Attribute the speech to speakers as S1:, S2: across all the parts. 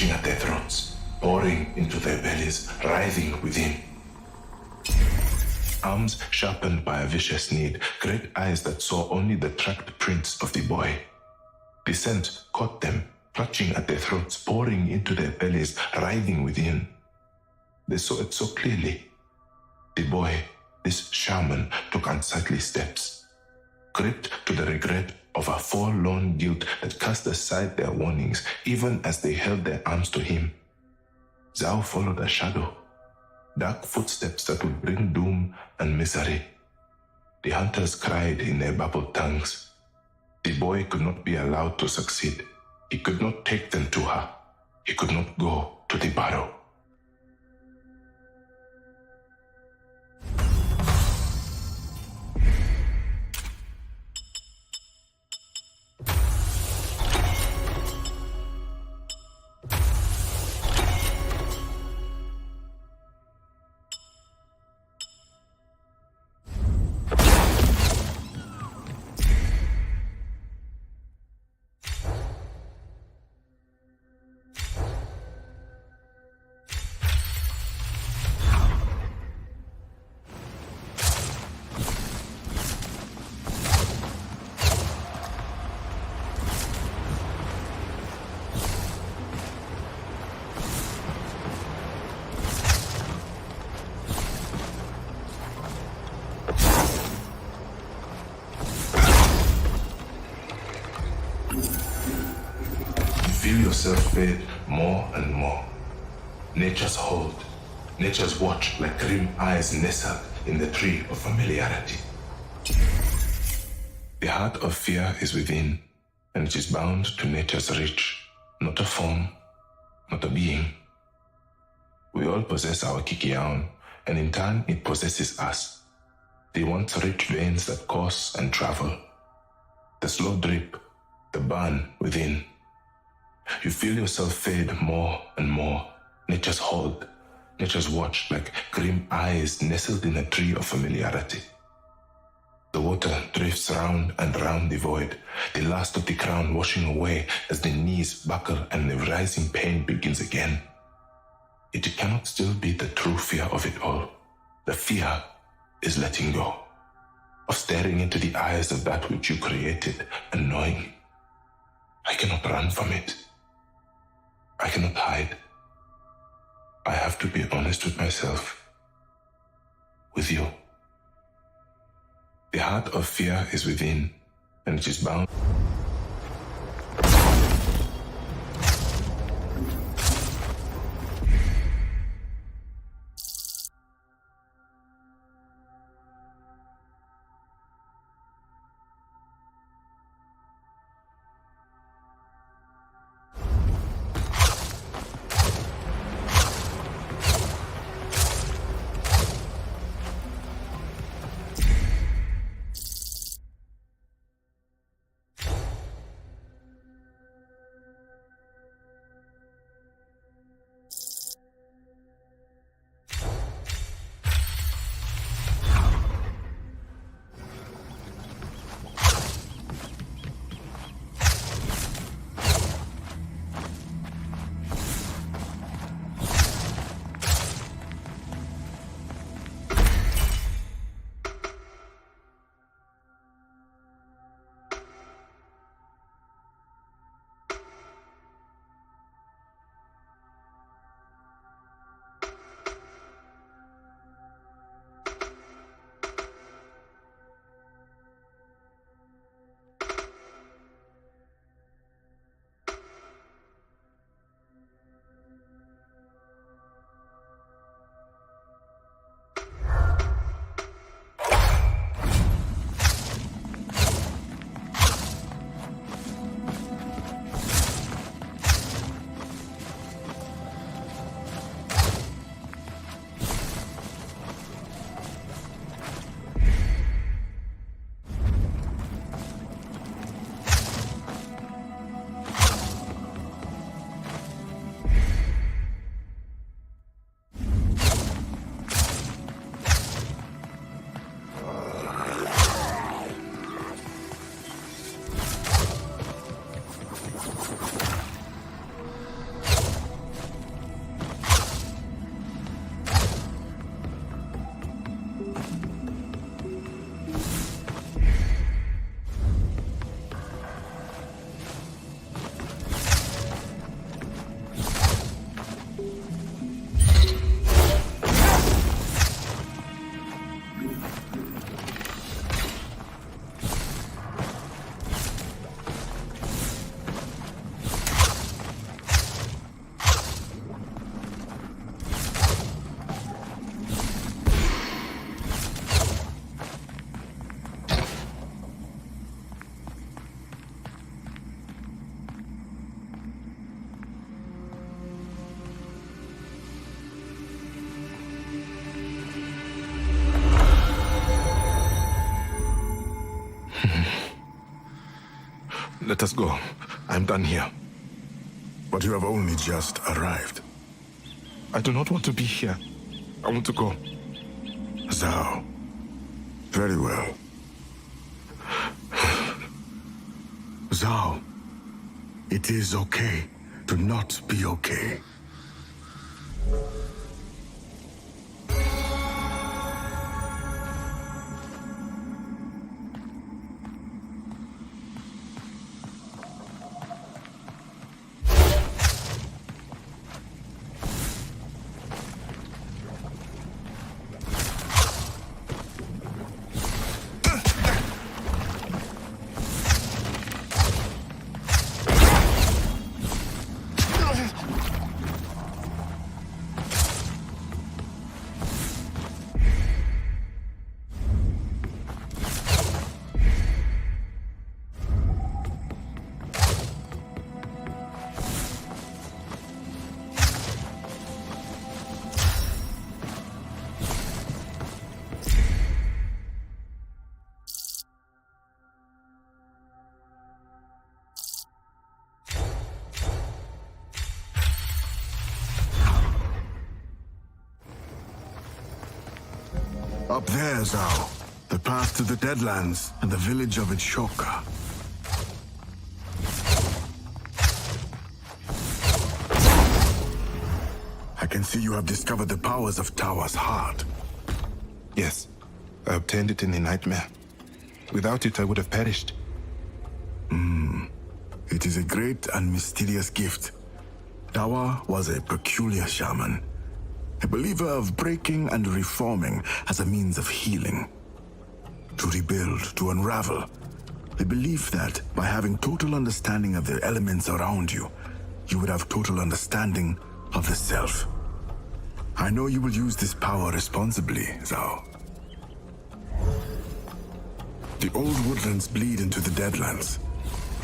S1: clutching at their throats, pouring into their bellies, writhing within. Arms sharpened by a vicious need, great eyes that saw only the tracked prints of the boy. The scent caught them, clutching at their throats, pouring into their bellies, writhing within. They saw it so clearly. The boy, this shaman, took unsightly steps, gripped to the regret of a forlorn guilt that cast aside their warnings, even as they held their arms to him. Zau followed a shadow, dark footsteps that would bring doom and misery. The hunters cried in their babbled tongues. The boy could not be allowed to succeed. He could not take them to her. He could not go to the barrow. Feel yourself fade more and more. Nature's hold, nature's watch like grim eyes nestled in the tree of familiarity. The heart of fear is within, and it is bound to nature's reach, not a form, not a being. We all possess our kikiaon, and in turn it possesses us. The once rich veins that course and travel, the slow drip, the burn within. You feel yourself fade more and more. Nature's hold, nature's watch like grim eyes nestled in a tree of familiarity. The water drifts round and round the void, the last of the crown washing away as the knees buckle and the rising pain begins again. It cannot still be the true fear of it all. The fear is letting go, of staring into the eyes of that which you created and knowing, I cannot run from it. I cannot hide. I have to be honest with myself, with you. The heart of fear is within, and it is bound. Let us go. I'm done here.
S2: But you have only just arrived.
S1: I do not want to be here. I want to go.
S2: Zau. Very well. Zau, it is okay to not be okay. Up there, Zau. The path to the Deadlands and the village of Itshoka. I can see you have discovered the powers of Tawa's heart.
S1: Yes, I obtained it in the nightmare. Without it, I would have perished.
S2: It is a great and mysterious gift. Tawa was a peculiar shaman, a believer of breaking and reforming as a means of healing. To rebuild, to unravel. The belief that by having total understanding of the elements around you, you would have total understanding of the self. I know you will use this power responsibly, Zau. The old woodlands bleed into the Deadlands.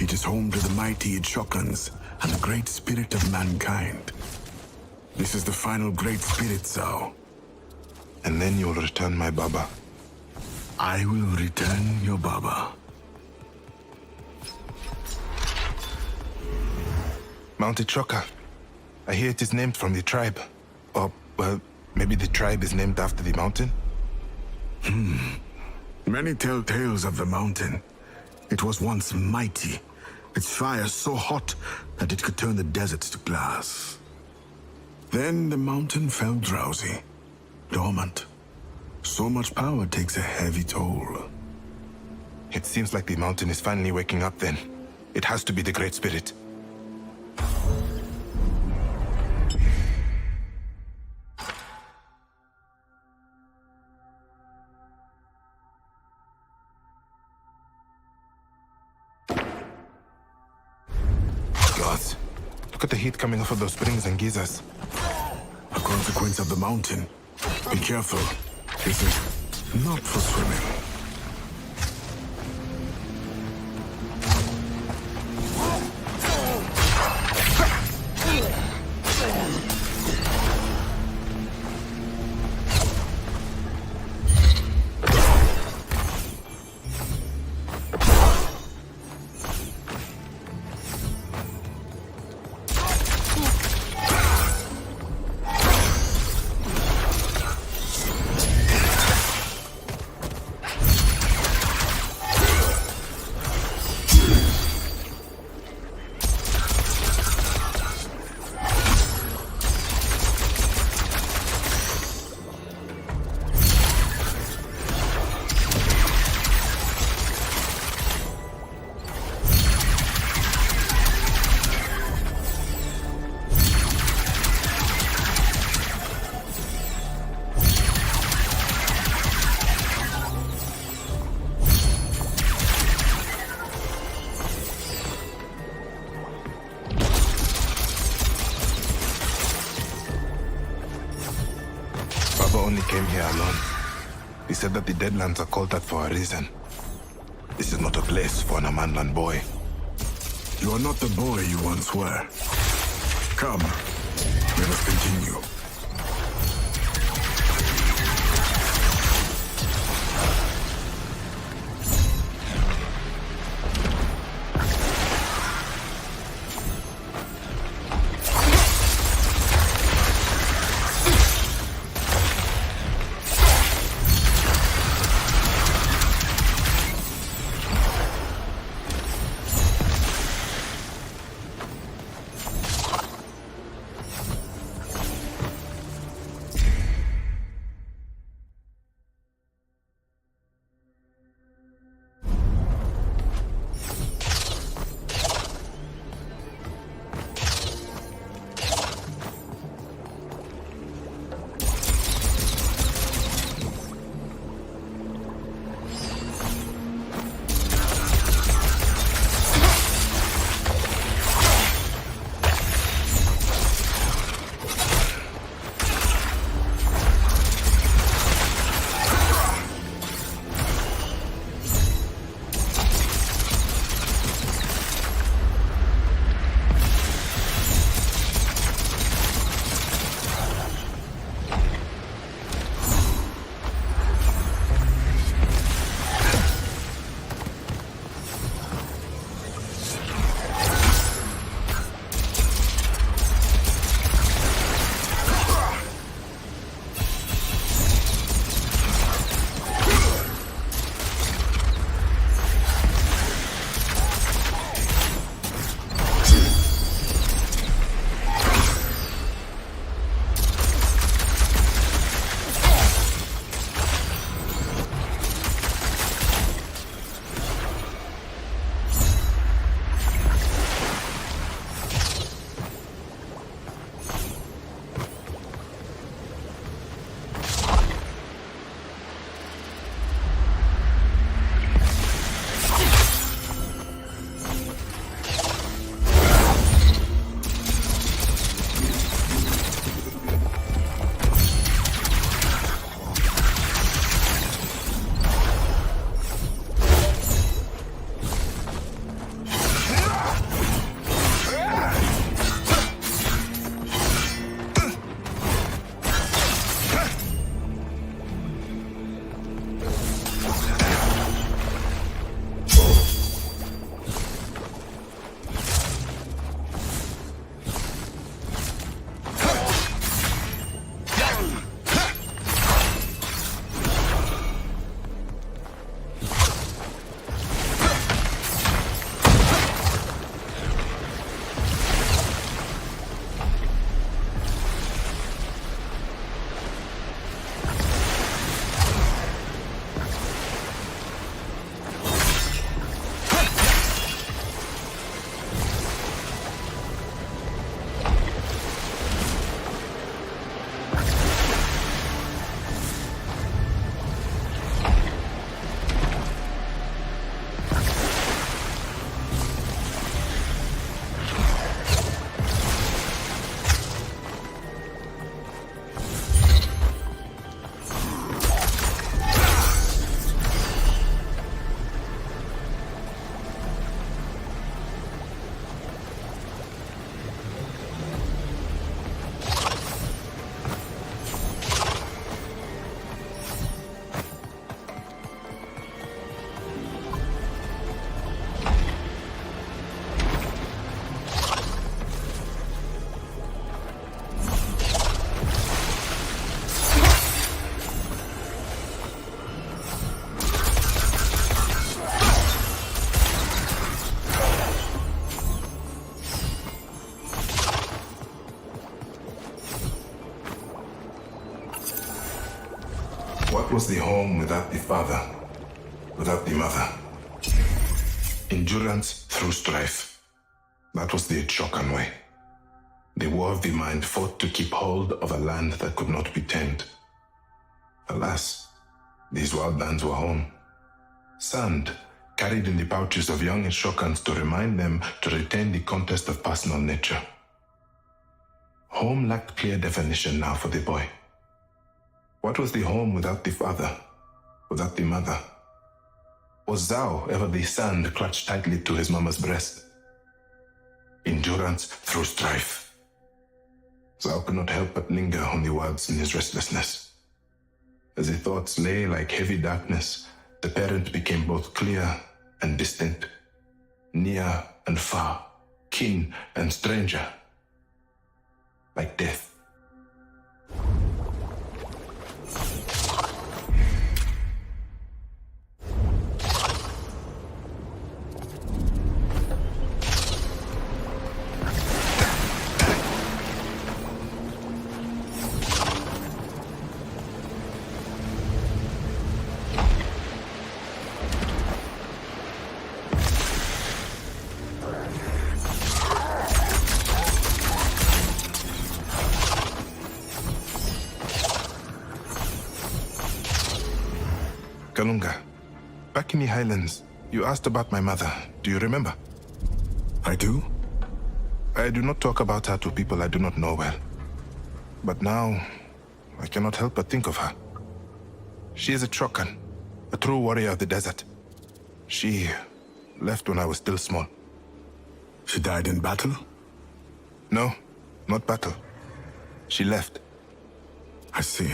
S2: It is home to the mighty Itshokans and the great spirit of mankind. This is the final great spirit, Zau.
S1: And then you'll return my Baba.
S2: I will return your Baba.
S1: Mount Itshoka. I hear it is named from the tribe. Or, well, maybe the tribe is named after the mountain?
S2: Many tell tales of the mountain. It was once mighty. Its fire so hot that it could turn the deserts to glass. Then the mountain fell drowsy, dormant. So much power takes a heavy toll.
S1: It seems like the mountain is finally waking up then. It has to be the Great Spirit. Gods, look at the heat coming off of those springs and geysers.
S2: A consequence of the mountain. Be careful. This is not for swimming.
S1: Only came here alone. He said that the Deadlands are called that for a reason. This is not a place for an Amanlan boy.
S2: You are not the boy you once were. Come, let us continue.
S1: What was the home without the father, without the mother? Endurance through strife. That was the Itshokan way. The war of the mind fought to keep hold of a land that could not be tamed. Alas, these wildlands were home. Sand, carried in the pouches of young Itshokans to remind them to retain the contest of personal nature. Home lacked clear definition now for the boy. What was the home without the father, without the mother? Was ZAU ever the sand clutched tightly to his mama's breast? Endurance through strife. ZAU could not help but linger on the words in his restlessness. As his thoughts lay like heavy darkness, the parent became both clear and distant, near and far, kin and stranger, like death. Kalunga, back in the Highlands, you asked about my mother. Do you remember?
S2: I do?
S1: I do not talk about her to people I do not know well. But now, I cannot help but think of her. She is a Chokan, a true warrior of the desert. She left when I was still small.
S2: She died in battle?
S1: No, not battle. She left.
S2: I see.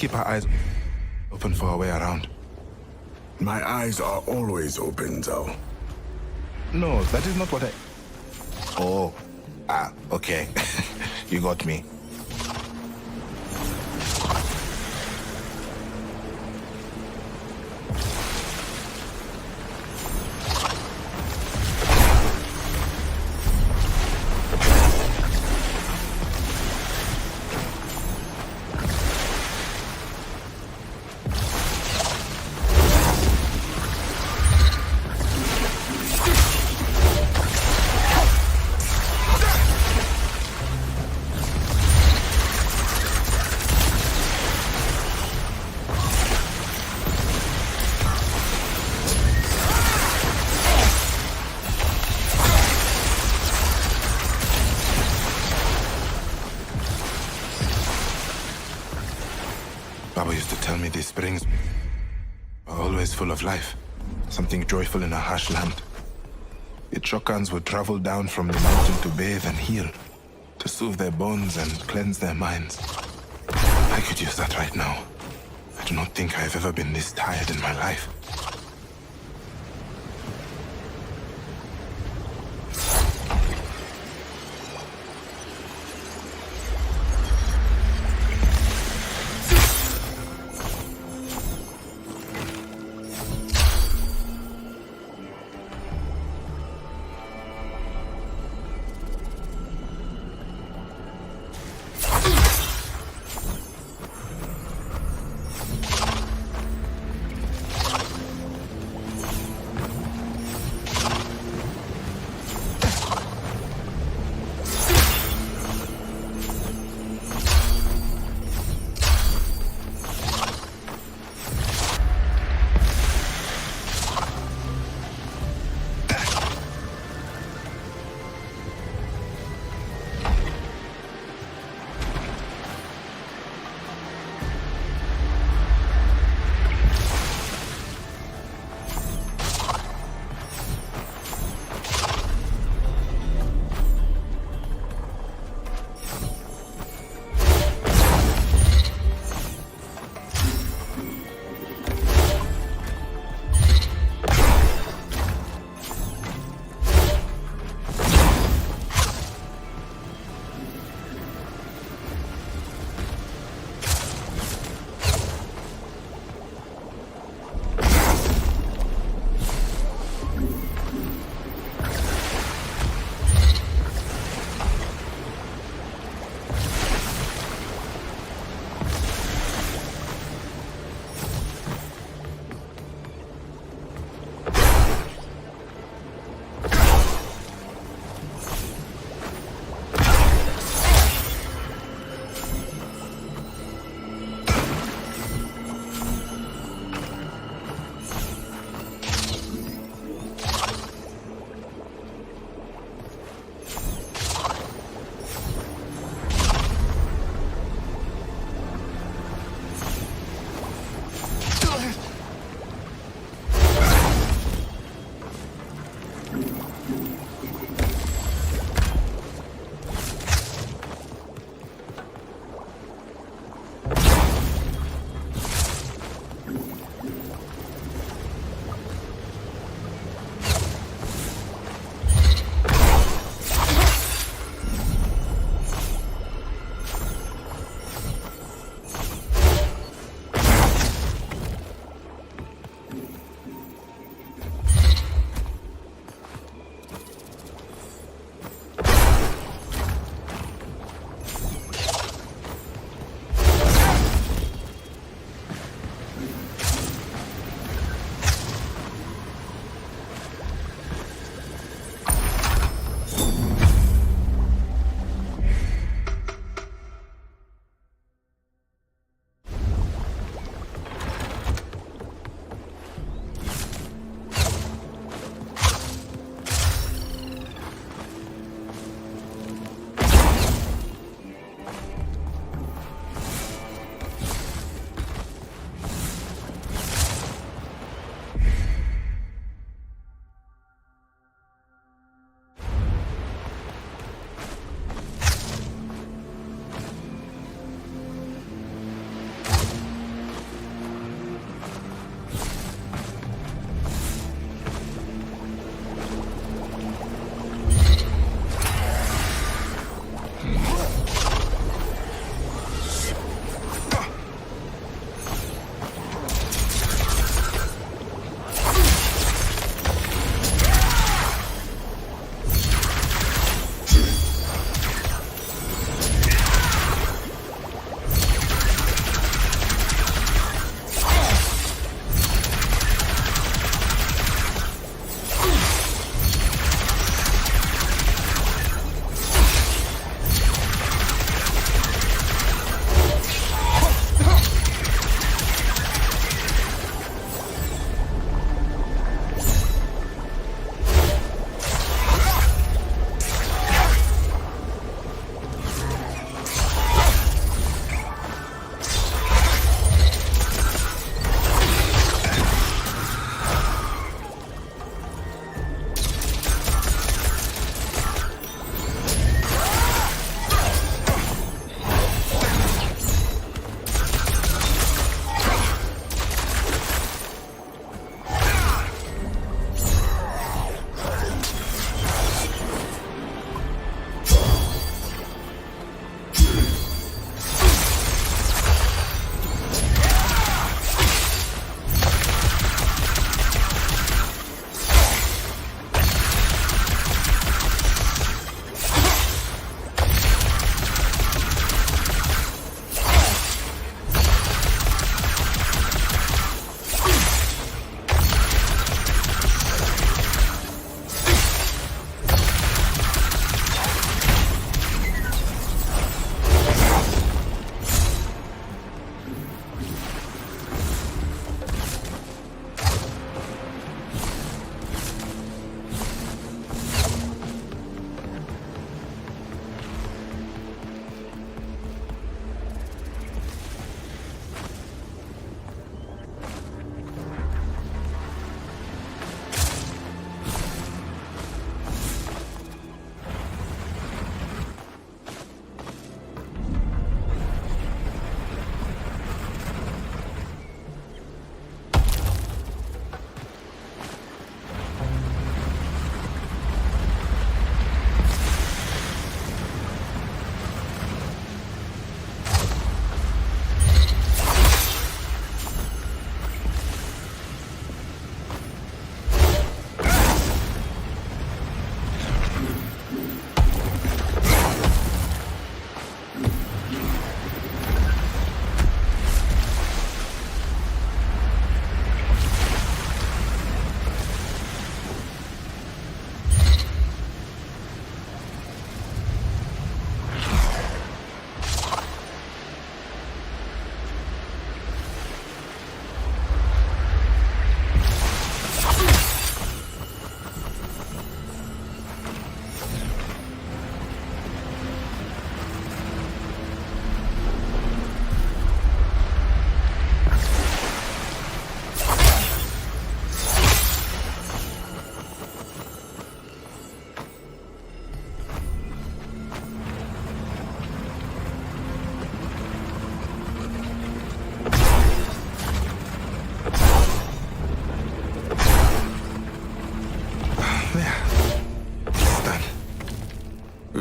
S1: keep our eyes open for our way around.
S2: My eyes are always open, Zau.
S1: No, that is not what I... Oh. Okay. You got me. Baba used to tell me these springs are always full of life. Something joyful in a harsh land. Itshokans would travel down from the mountain to bathe and heal, to soothe their bones and cleanse their minds. I could use that right now. I do not think I have ever been this tired in my life.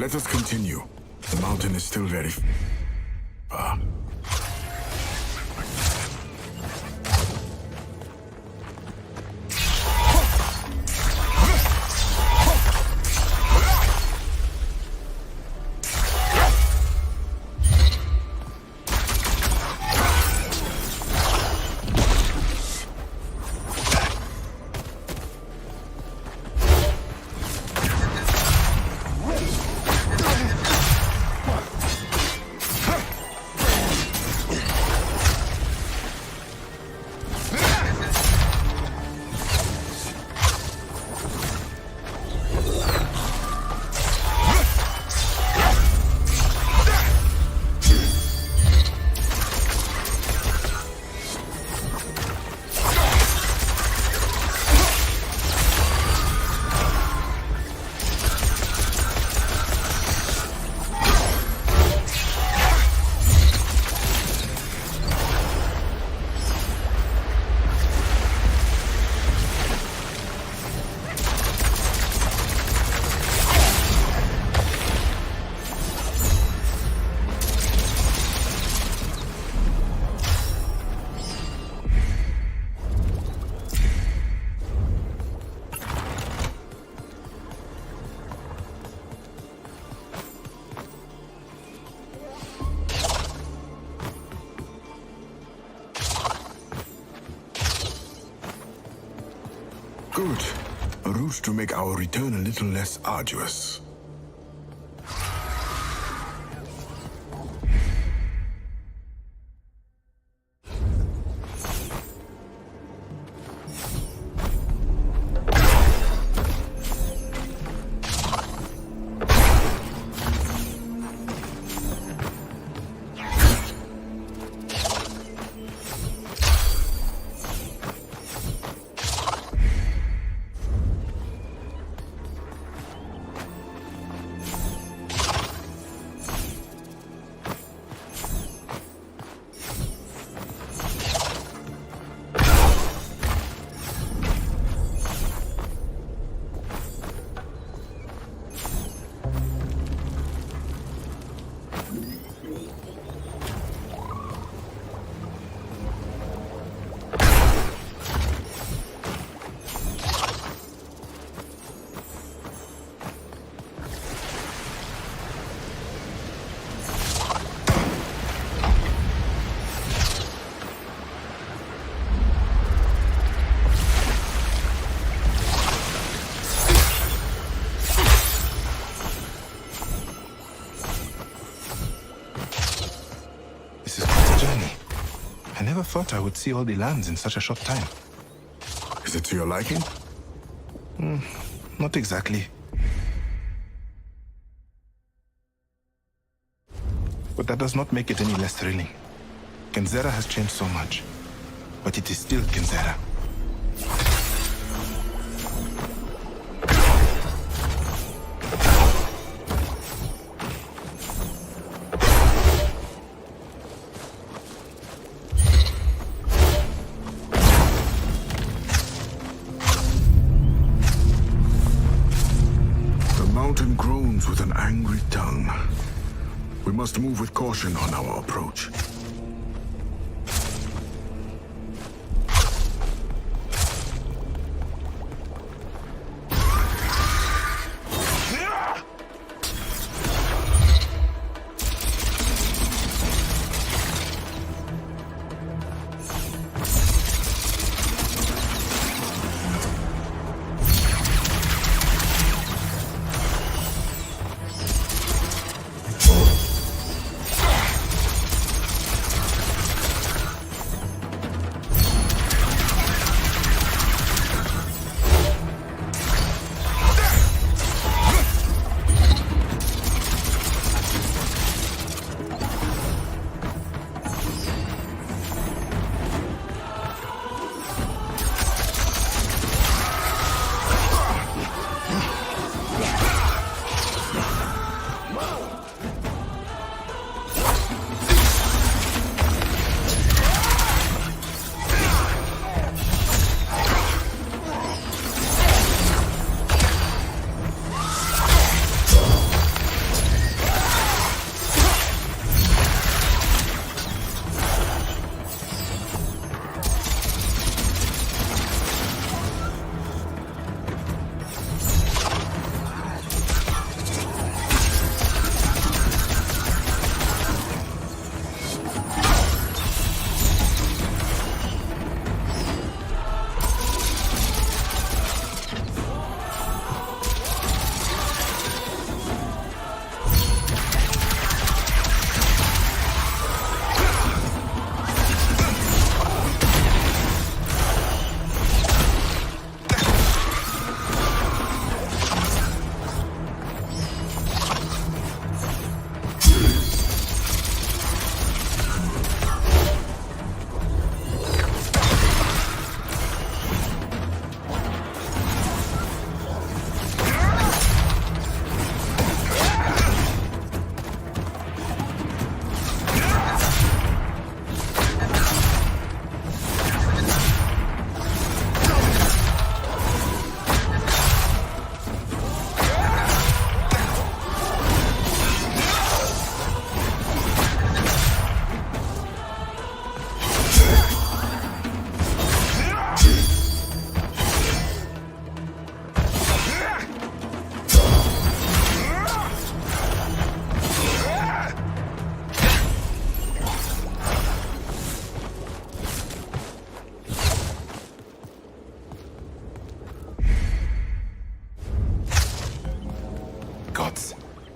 S2: Let us continue. The mountain is still very far. Good. A route to make our return a little less arduous.
S1: I never thought I would see all the lands in such a short time.
S2: Is it to your liking?
S1: Not exactly. But that does not make it any less thrilling. Kenzera has changed so much, but it is still Kenzera.
S2: With an angry tongue. We must move with caution on our approach.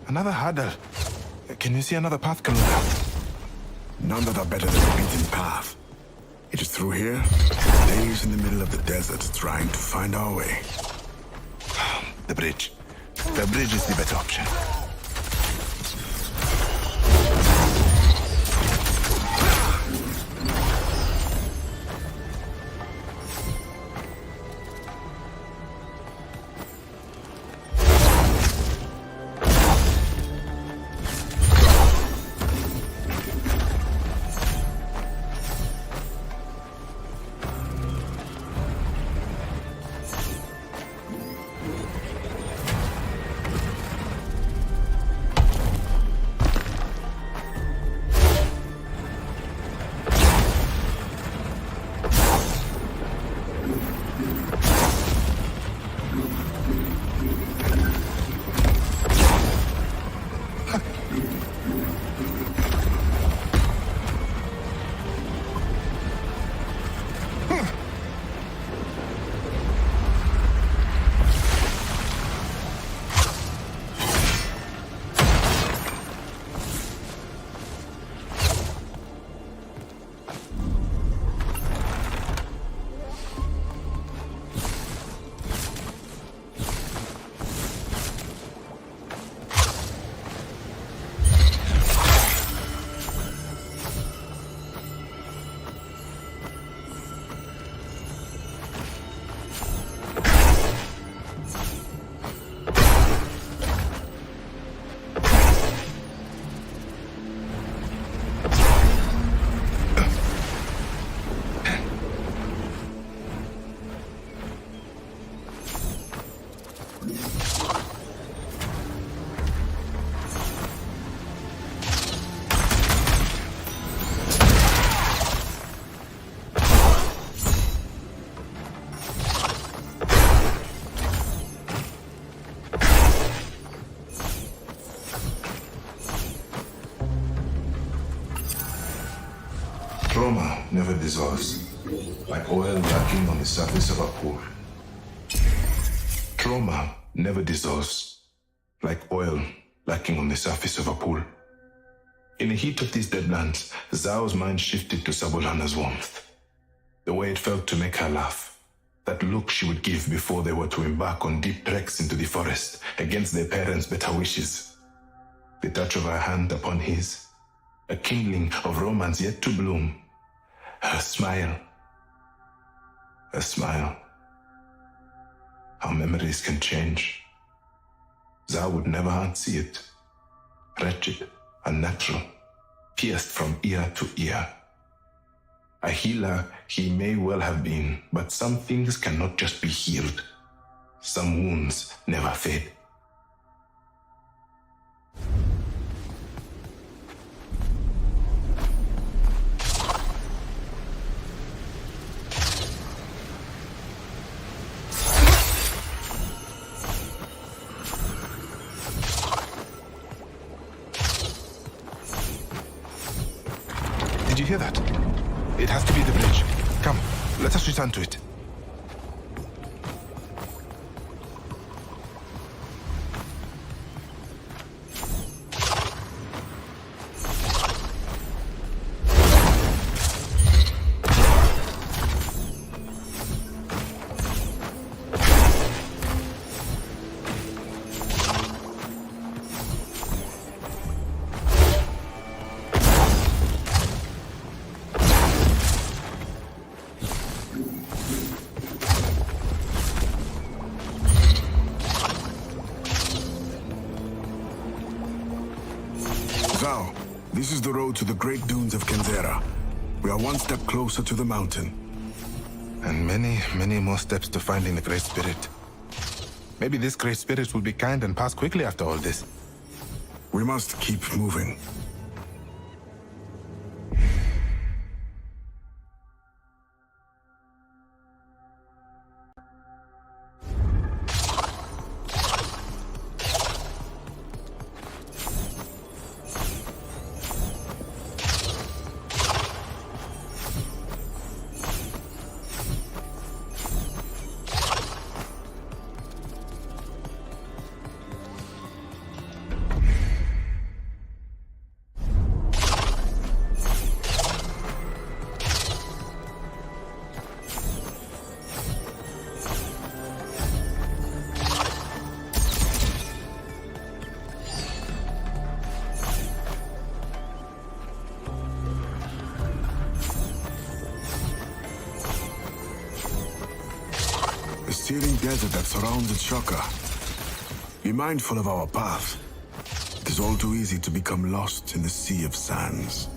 S1: Another hurdle. Can you see another path, Kalunga?
S2: None that are better than the beaten path. It is through here, days in the middle of the desert, trying to find our way.
S1: The bridge. The bridge is the better option. Trauma never dissolves, like oil lacking on the surface of a pool. Trauma never dissolves, like oil lacking on the surface of a pool. In the heat of these Deadlands, Zau's mind shifted to Sabulana's warmth. The way it felt to make her laugh. That look she would give before they were to embark on deep treks into the forest against their parents' better wishes. The touch of her hand upon his, a kindling of romance yet to bloom. Her smile. Her smile. How memories can change. Zau would never unsee it. Wretched, unnatural, pierced from ear to ear. A healer he may well have been, but some things cannot just be healed. Some wounds never fade. Did you hear that? It has to be the bridge. Come, let us return to it.
S2: Zau, this is the road to the great dunes of Kenzera. We are one step closer to the mountain.
S1: And many, many more steps to finding the Great Spirit. Maybe this Great Spirit will be kind and pass quickly after all this.
S2: We must keep moving. searing desert that surrounds Itshoka. Be mindful of our path. It is all too easy to become lost in the sea of sands.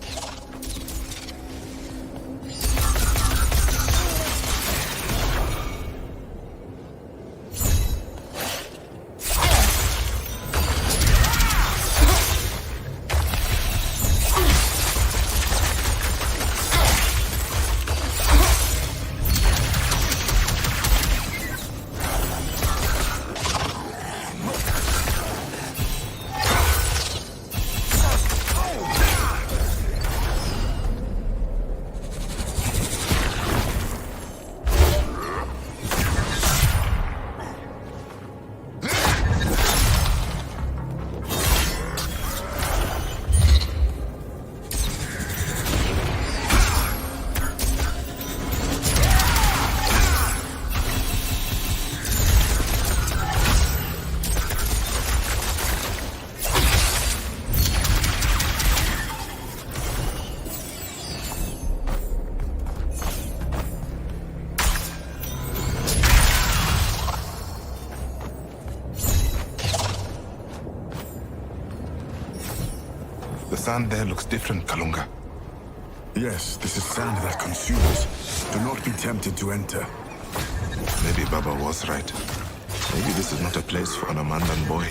S1: The sand there looks different, Kalunga.
S2: Yes, this is sand that consumes. Do not be tempted to enter.
S1: Maybe Baba was right. Maybe this is not a place for an Amandan boy.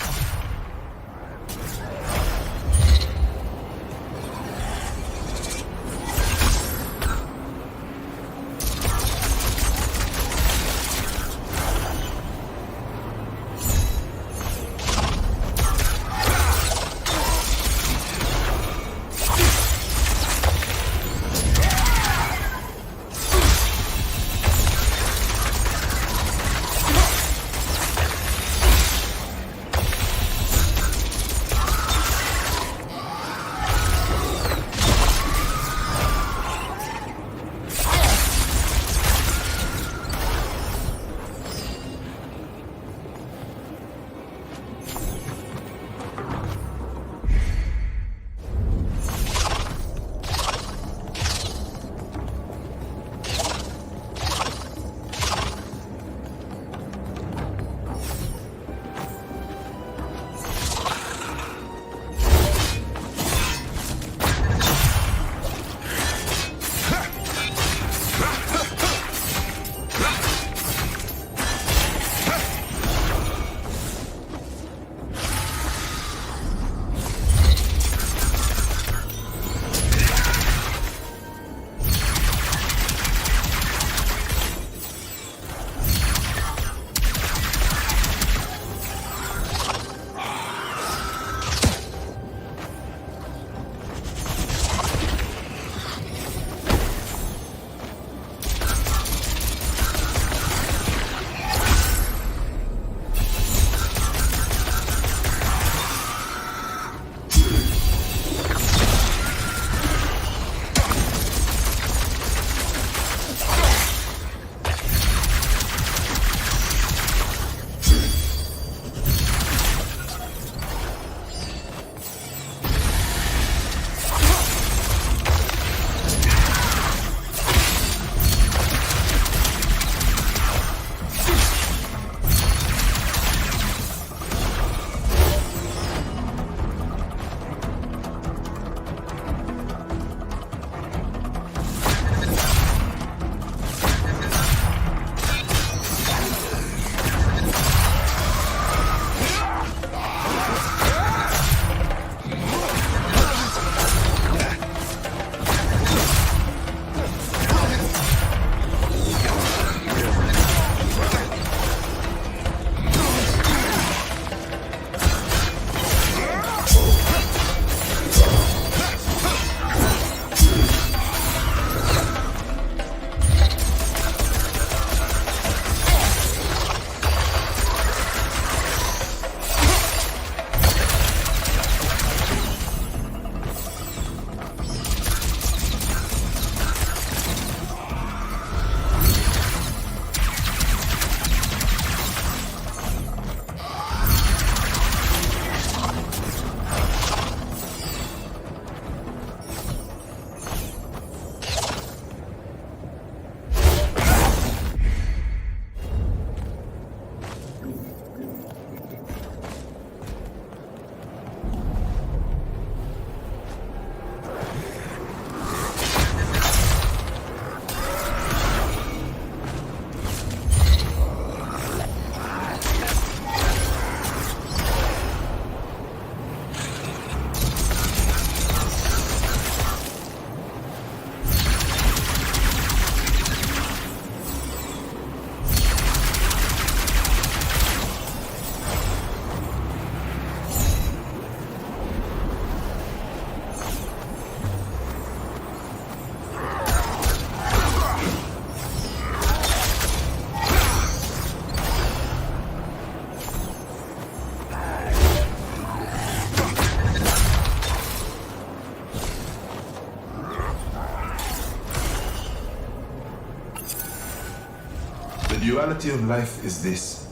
S1: duality of life is this,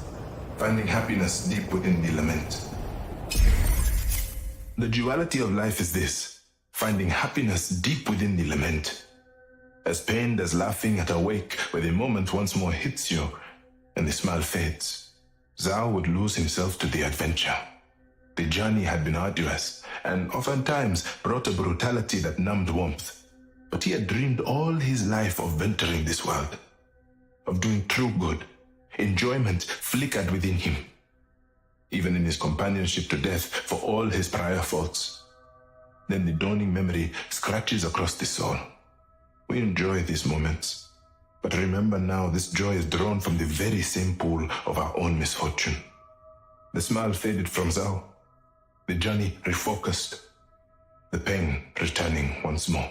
S1: finding happiness deep within the lament. The duality of life is this, finding happiness deep within the lament. As pained as laughing at a wake where the moment once more hits you and the smile fades, ZAU would lose himself to the adventure. The journey had been arduous and oftentimes brought a brutality that numbed warmth. But he had dreamed all his life of venturing this world, of doing true good. Enjoyment flickered within him, even in his companionship to death for all his prior faults. Then the dawning memory scratches across the soul. We enjoy these moments, but remember now this joy is drawn from the very same pool of our own misfortune. The smile faded from ZAU, the journey refocused, the pain returning once more.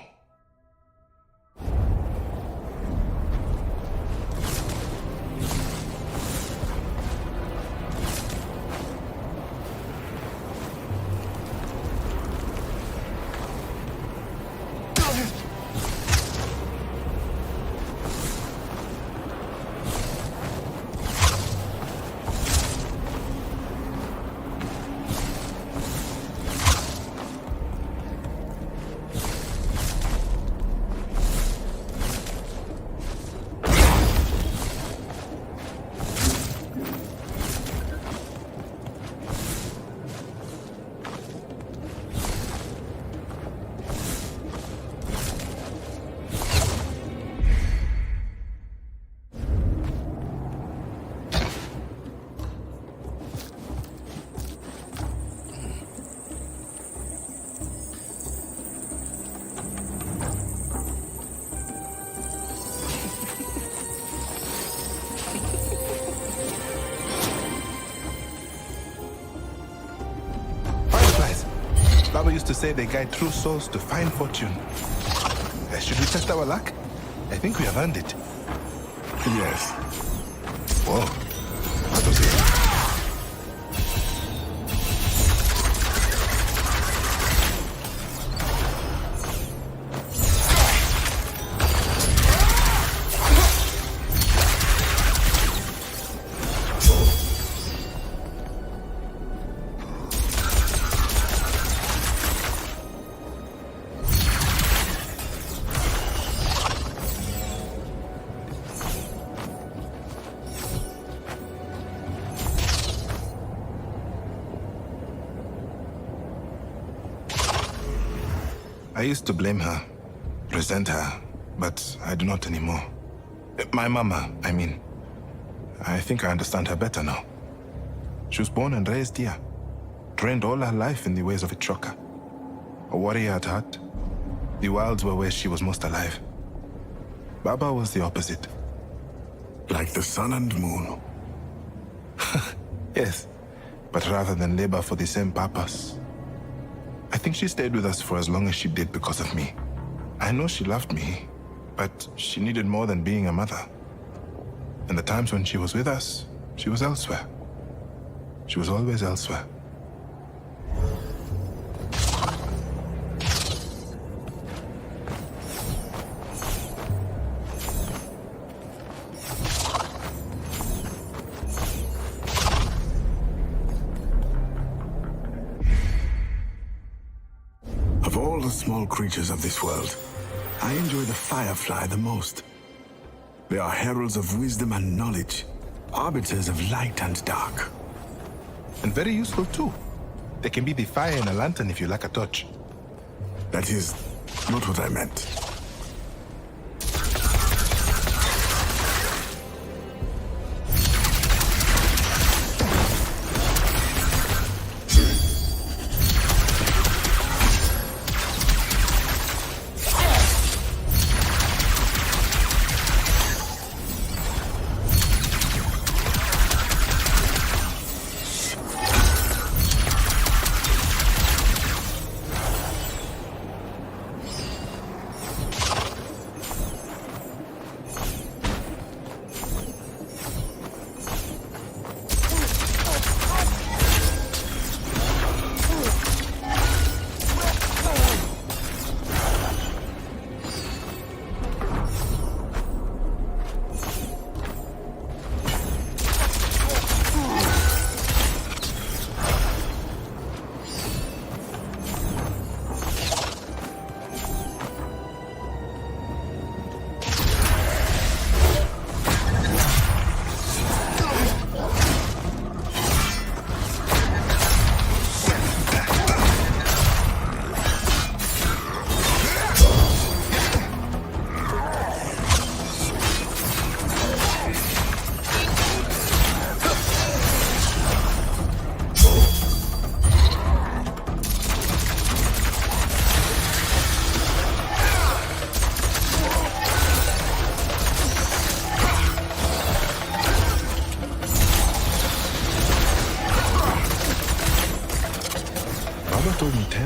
S1: Baba used to say they guide true souls to find fortune. Should we test our luck? I think we have earned it.
S2: Yes.
S1: Whoa. That was it. I used to blame her, resent her, but I do not anymore. My mama, I mean. I think I understand her better now. She was born and raised here, trained all her life in the ways of Itshoka. A warrior at heart, the wilds were where she was most alive. Baba was the opposite.
S2: Like the sun and moon.
S1: Yes, but rather than labor for the same purpose, I think she stayed with us for as long as she did because of me. I know she loved me, but she needed more than being a mother. And the times when she was with us, she was elsewhere. She was always elsewhere.
S2: Of all the small creatures of this world, I enjoy the firefly the most. They are heralds of wisdom and knowledge, arbiters of light and dark.
S1: And very useful too. They can be the fire in a lantern if you lack a torch.
S2: That is not what I meant.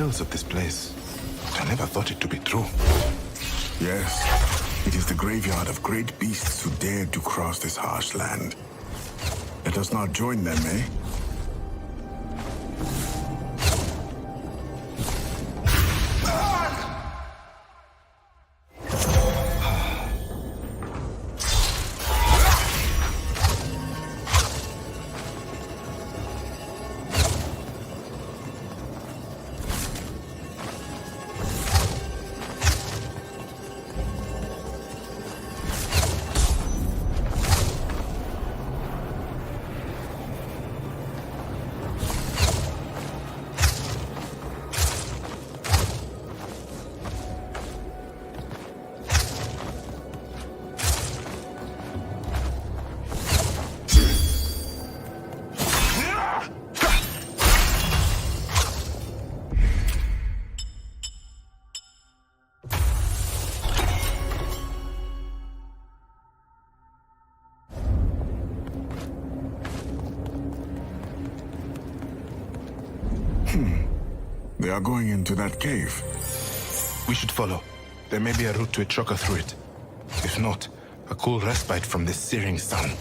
S1: tales of this place, but I never thought it to be true.
S2: Yes, it is the graveyard of great beasts who dared to cross this harsh land. Let us not join them, eh? They are going into that cave.
S1: We should follow. There may be a route to Itshoka through it. If not, a cool respite from this searing sun.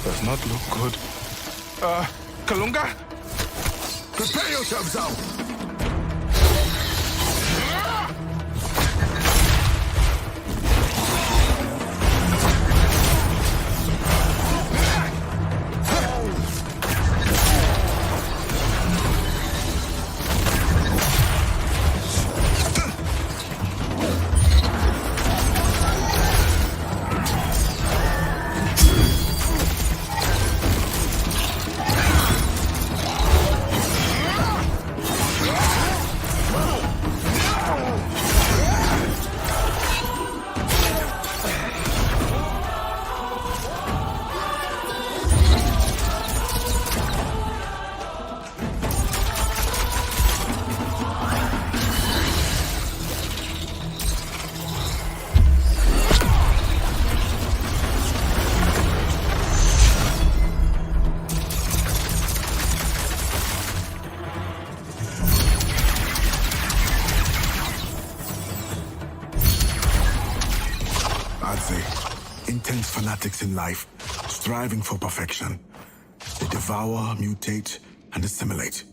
S1: Does not look good. Kalunga?
S2: Prepare yourselves out! Intense fanatics in life, striving for perfection. They devour, mutate, and assimilate.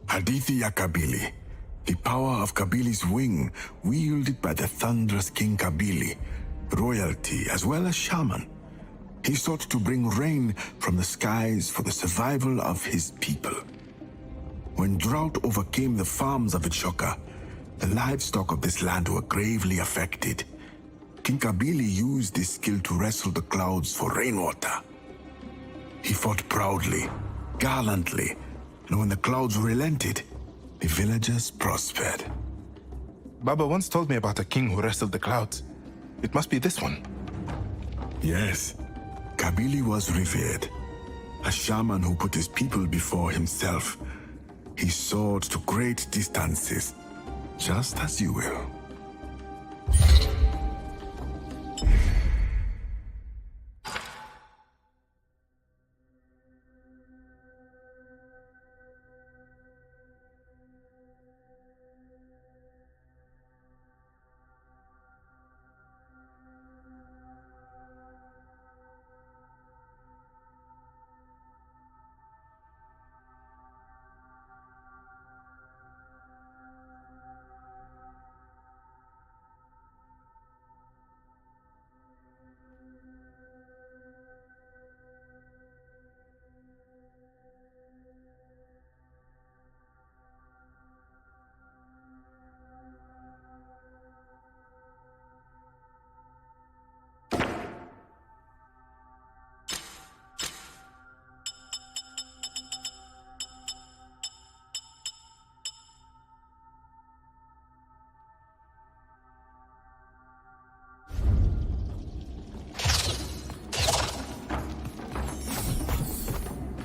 S2: Hadithi Kabili, the power of Kabili's wing, wielded by the thunderous King Kabili, royalty as well as shaman. He sought to bring rain from the skies for the survival of his people. When drought overcame the farms of Itshoka, the livestock of this land were gravely affected. King Kabili used this skill to wrestle the clouds for rainwater. He fought proudly, gallantly, and when the clouds relented, the villagers prospered.
S1: Baba once told me about a king who wrestled the clouds. It must be this one.
S2: Yes, Kabili was revered. A shaman who put his people before himself. He soared to great distances, just as you will.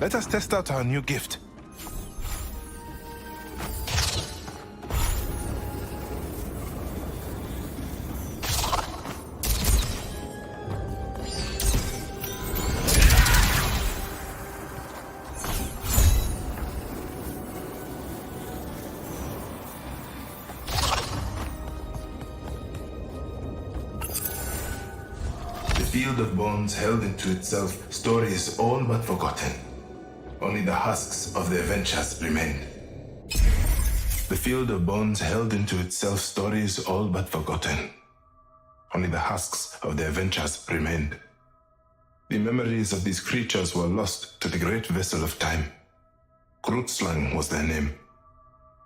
S1: Let us test out our new gift. The field of bones held into itself stories all but forgotten. Only the husks of the adventures remained. The field of bones held into itself stories all but forgotten. Only the husks of the adventures remained. The memories of these creatures were lost to the great vessel of time. Krutzlang was their name.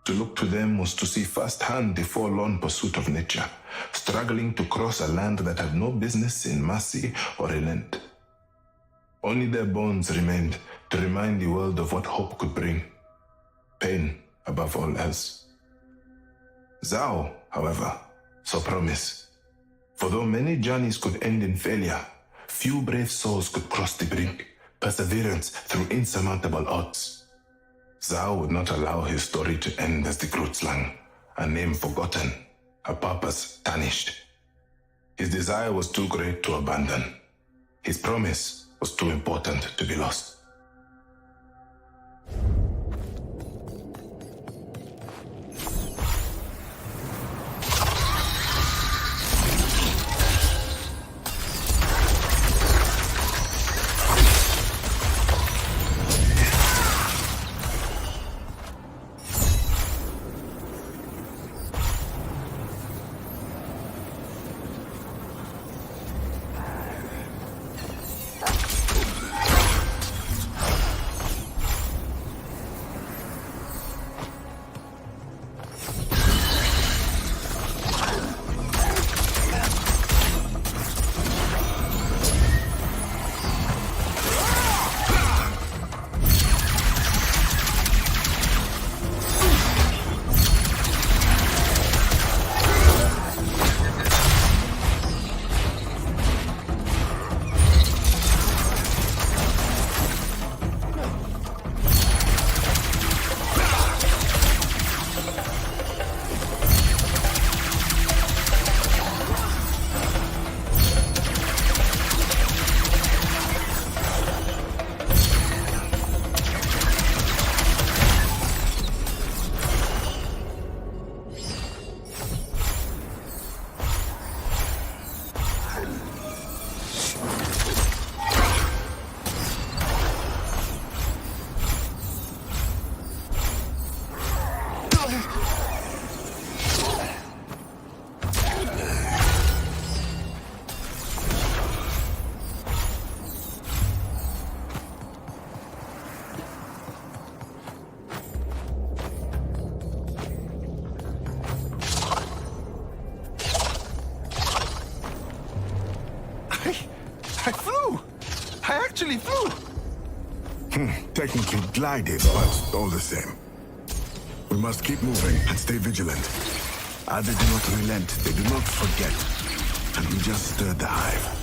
S1: To look to them was to see firsthand the forlorn pursuit of nature, struggling to cross a land that had no business in mercy or relent. Only their bones remained to remind the world of what hope could bring. Pain above all else. ZAU, however, saw promise. For though many journeys could end in failure, few brave souls could cross the brink, perseverance through insurmountable odds. ZAU would not allow his story to end as the Krutzlang, a name forgotten, a purpose tarnished. His desire was too great to abandon. His promise was too important to be lost.
S2: Actually flew! Technically glided, but all the same. We must keep moving and stay vigilant. As they do not relent, they do not forget. And we just stirred the hive.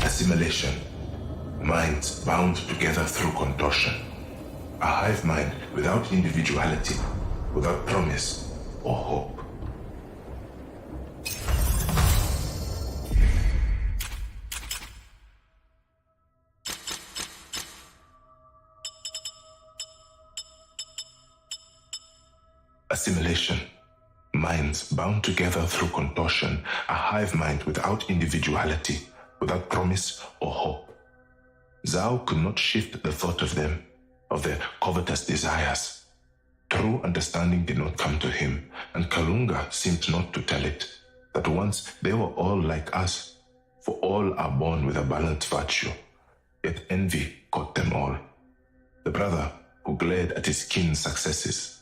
S1: Assimilation. Minds bound together through contortion. A hive mind without individuality, without promise or hope. Assimilation. Minds bound together through contortion. A hive mind without individuality, without promise or hope. ZAU could not shift the thought of them, of their covetous desires. True understanding did not come to him, and Kalunga seemed not to tell it, that once they were all like us, for all are born with a balanced virtue, yet envy caught them all. The brother who glared at his kin's successes,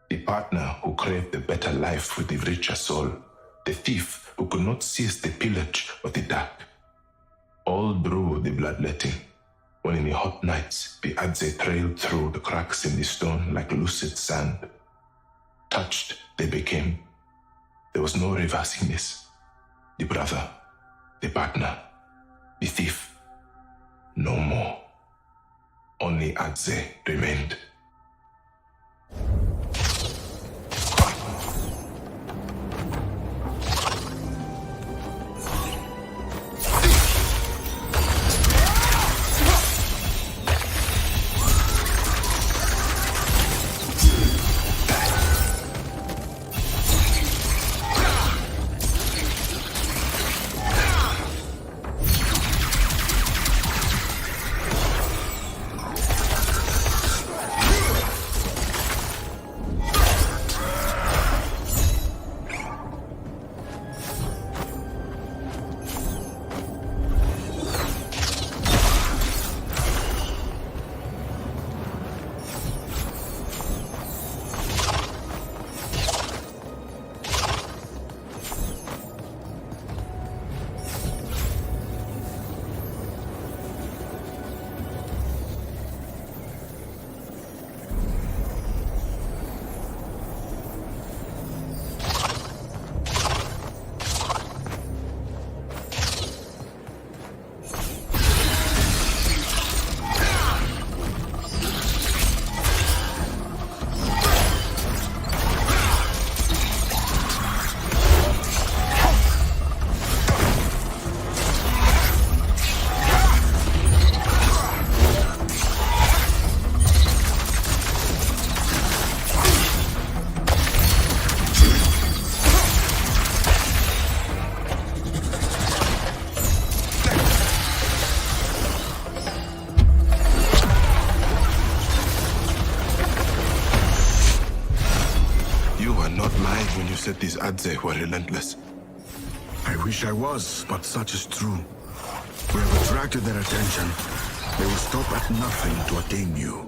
S1: the partner who craved the better life with the richer soul, the thief who could not cease the pillage of the dark. All drew the bloodletting, when in the hot nights the adze trailed through the cracks in the stone like lucid sand. Touched they became. There was no reversing this. The brother, the partner, the thief, no more. Only adze remained. Said these adze were relentless.
S2: I wish I was, but such is true. We have attracted their attention. They will stop at nothing to attain you.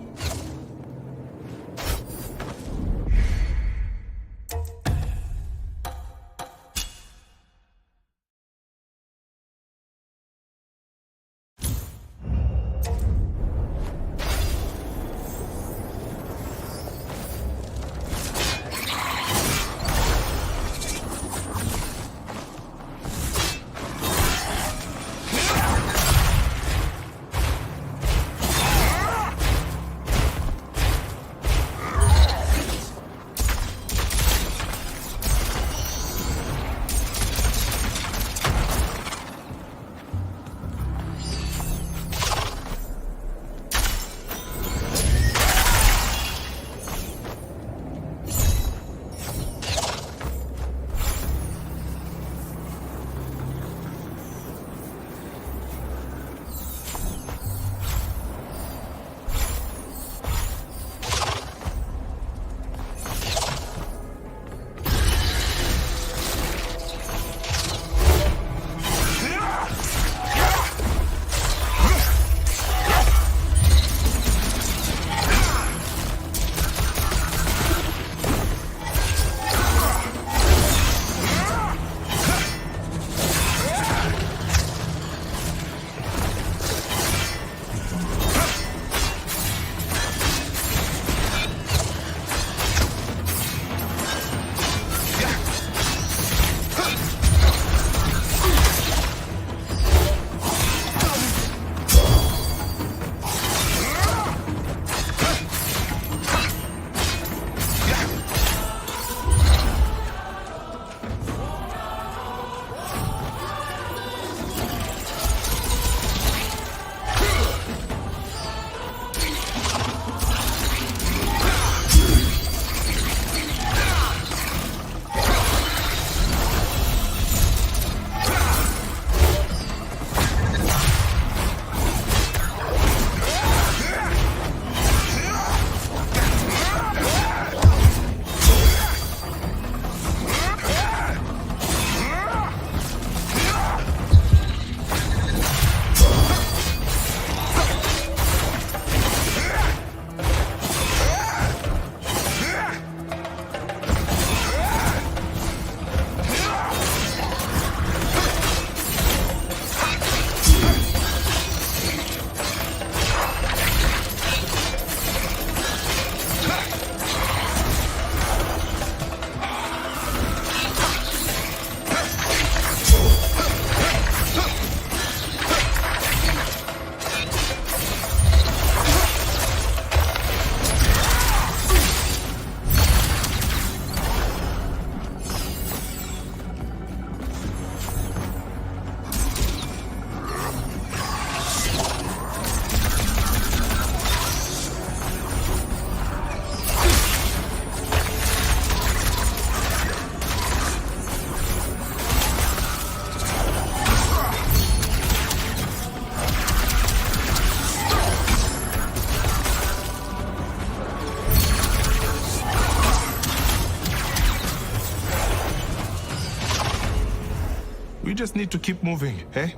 S1: just need to keep moving, eh?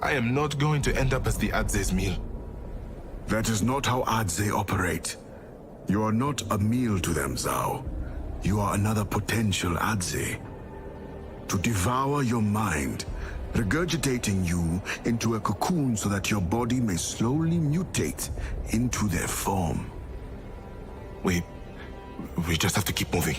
S1: I am not going to end up as the Adze's meal.
S2: That is not how Adze operate. You are not a meal to them, Zau. You are another potential Adze. To devour your mind, regurgitating you into a cocoon so that your body may slowly mutate into their form.
S1: We just have to keep moving.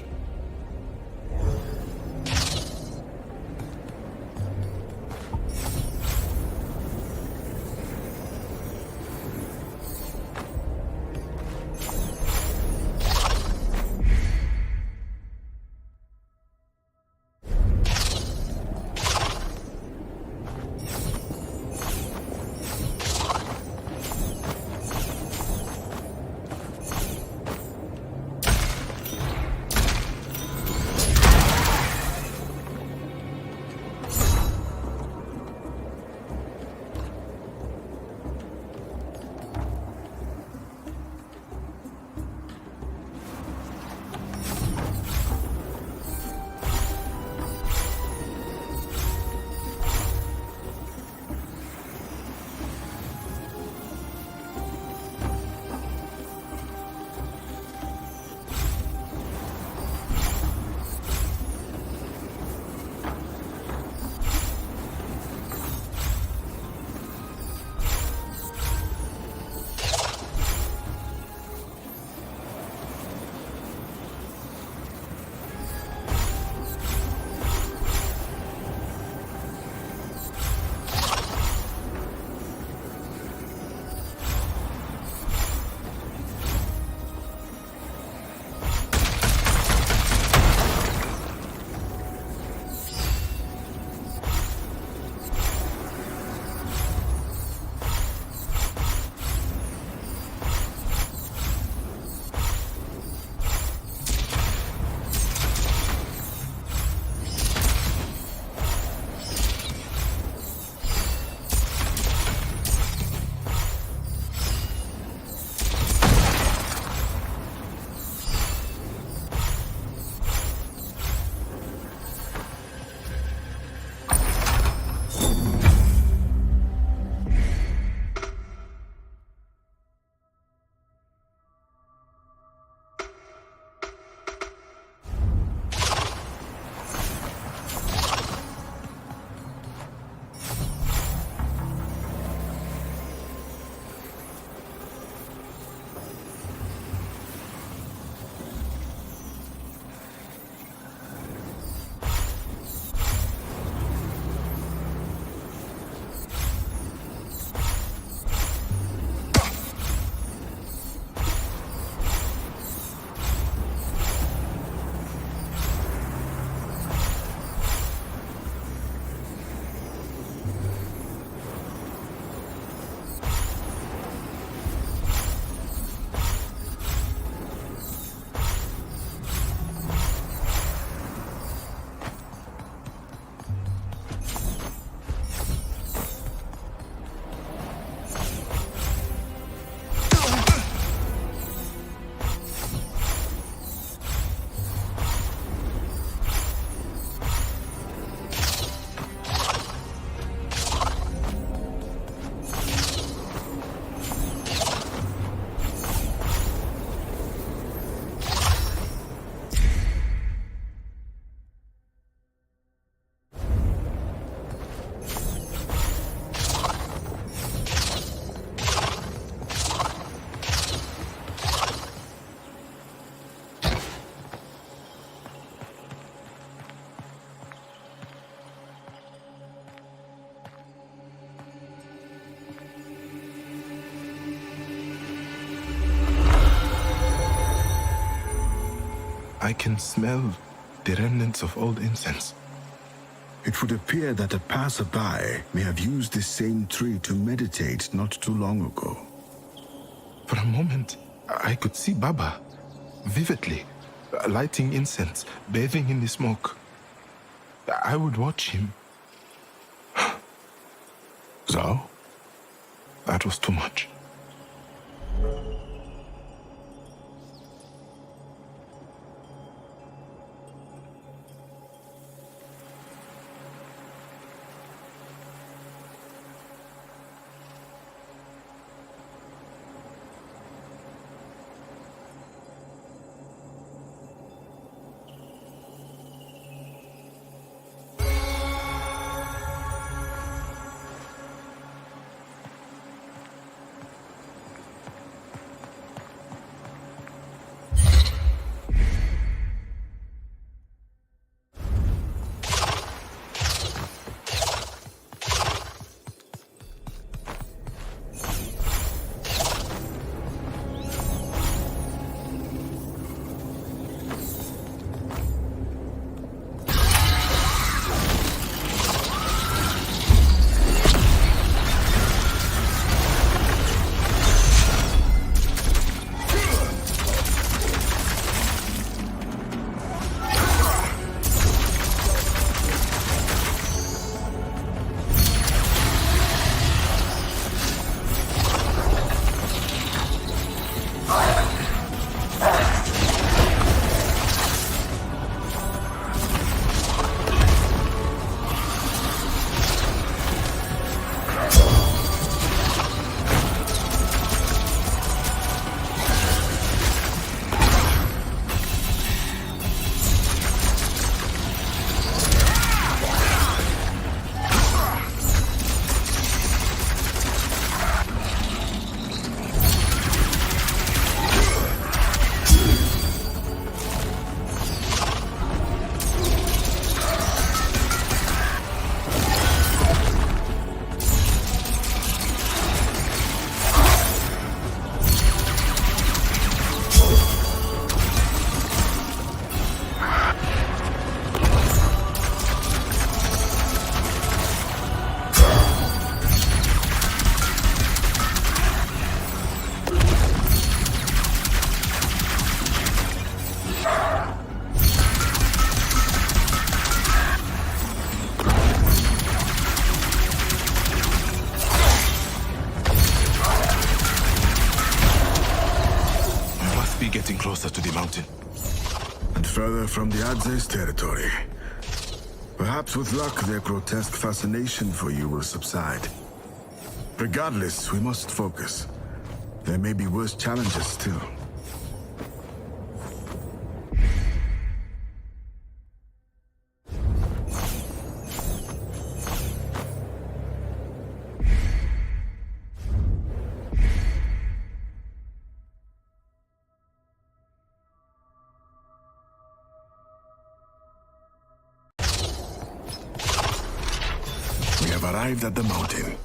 S1: I can smell the remnants of old incense.
S2: It would appear that a passerby may have used this same tree to meditate not too long ago.
S1: For a moment, I could see Baba vividly, lighting incense, bathing in the smoke. I would watch him.
S2: Zau?
S1: That was too much. getting closer to the mountain.
S2: And further from the Adze's territory. Perhaps with luck, their grotesque fascination for you will subside. Regardless, we must focus. There may be worse challenges still. We have arrived at the mountain.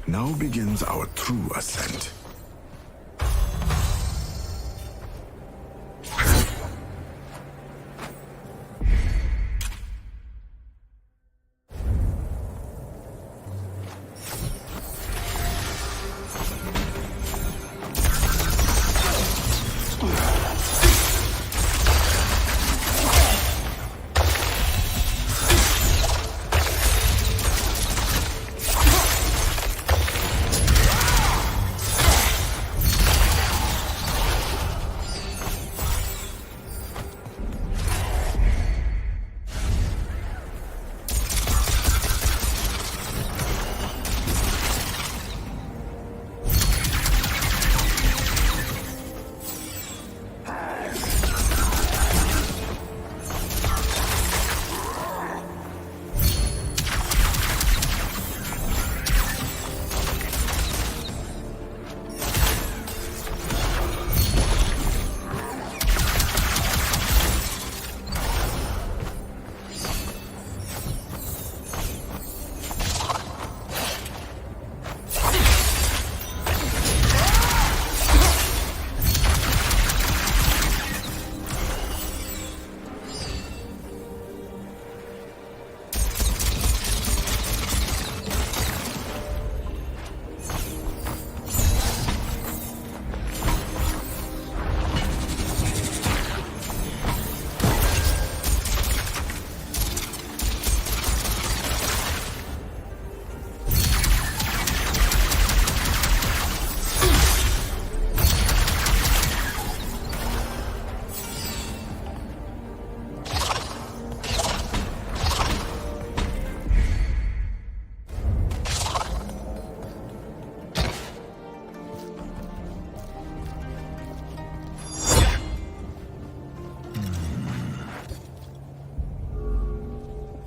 S2: Now begins our true ascent.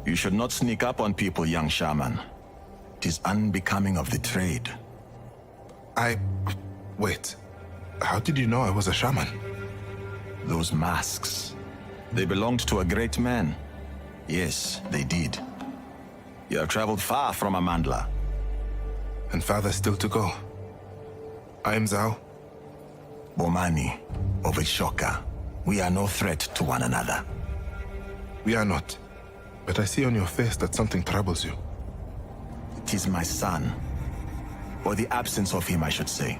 S3: You should not sneak up on people, young shaman. It is unbecoming of the trade.
S1: Wait. How did you know I was a shaman?
S3: Those masks. They belonged to a great man. Yes, they did. You have traveled far from Amandla.
S1: And farther still to go. I am Zau.
S3: Amani of Itshoka. We are no threat to one another.
S1: We are not. But I see on your face that something troubles you.
S3: It is my son. Or the absence of him, I should say.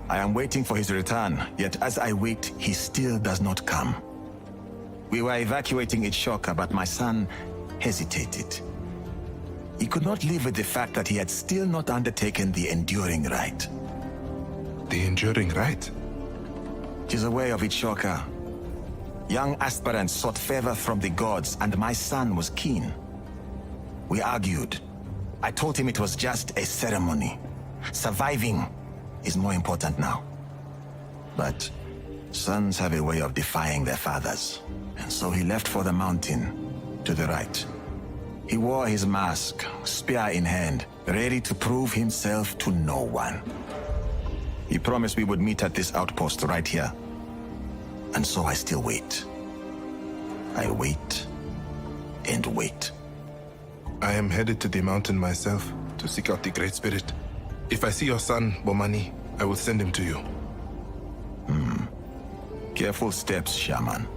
S3: I am waiting for his return, yet as I wait, he still does not come. We were evacuating Itshoka, but my son hesitated. He could not live with the fact that he had still not undertaken the Enduring Rite.
S1: The Enduring Rite?
S3: It is a way of Itshoka. Young aspirants sought favor from the gods, and my son was keen. We argued. I told him it was just a ceremony. Surviving is more important now. But sons have a way of defying their fathers. And so he left for the mountain, to the right. He wore his mask, spear in hand, ready to prove himself to no one. He promised we would meet at this outpost right here. And so I still wait. I wait and wait.
S1: I am headed to the mountain myself to seek out the Great Spirit. If I see your son, Amani, I will send him to you.
S3: Careful steps, shaman.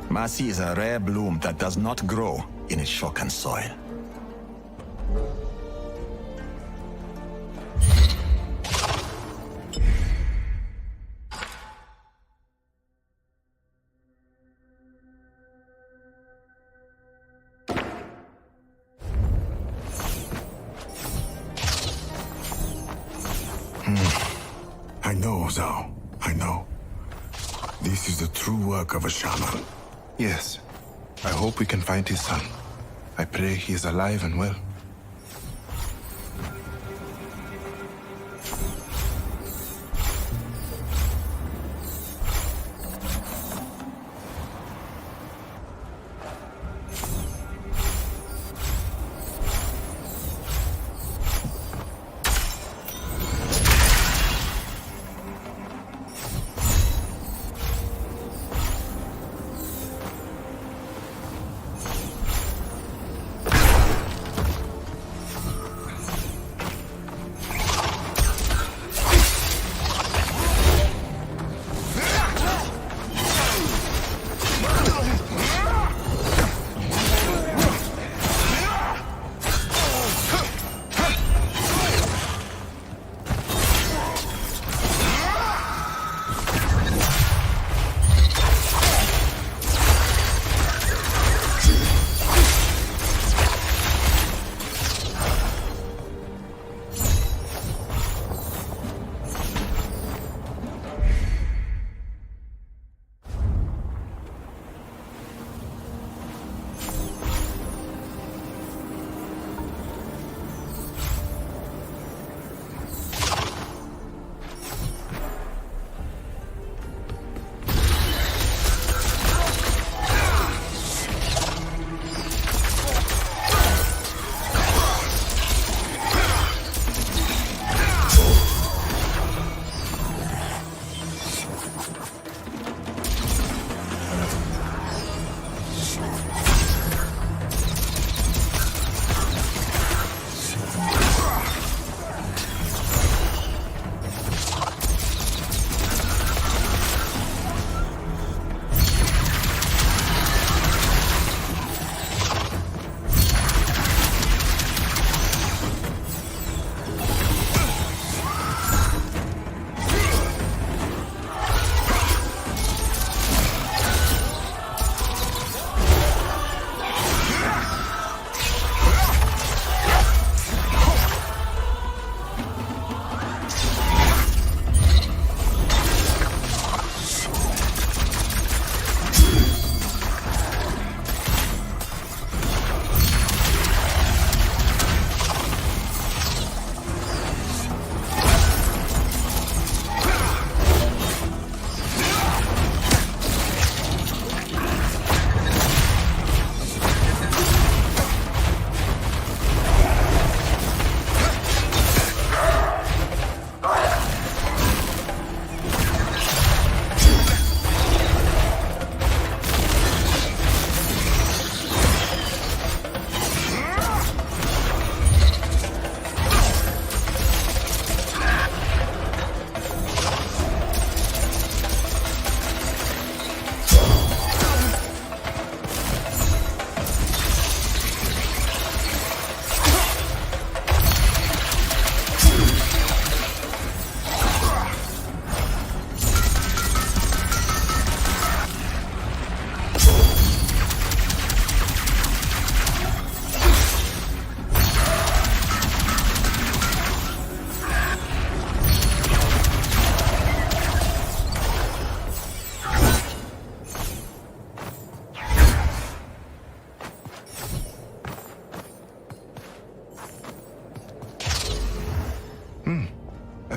S3: Mercy is a rare bloom that does not grow in Itshokan soil.
S2: I know, Zau. I know. This is the true work of a shaman.
S1: Yes. I hope we can find his son. I pray he is alive and well.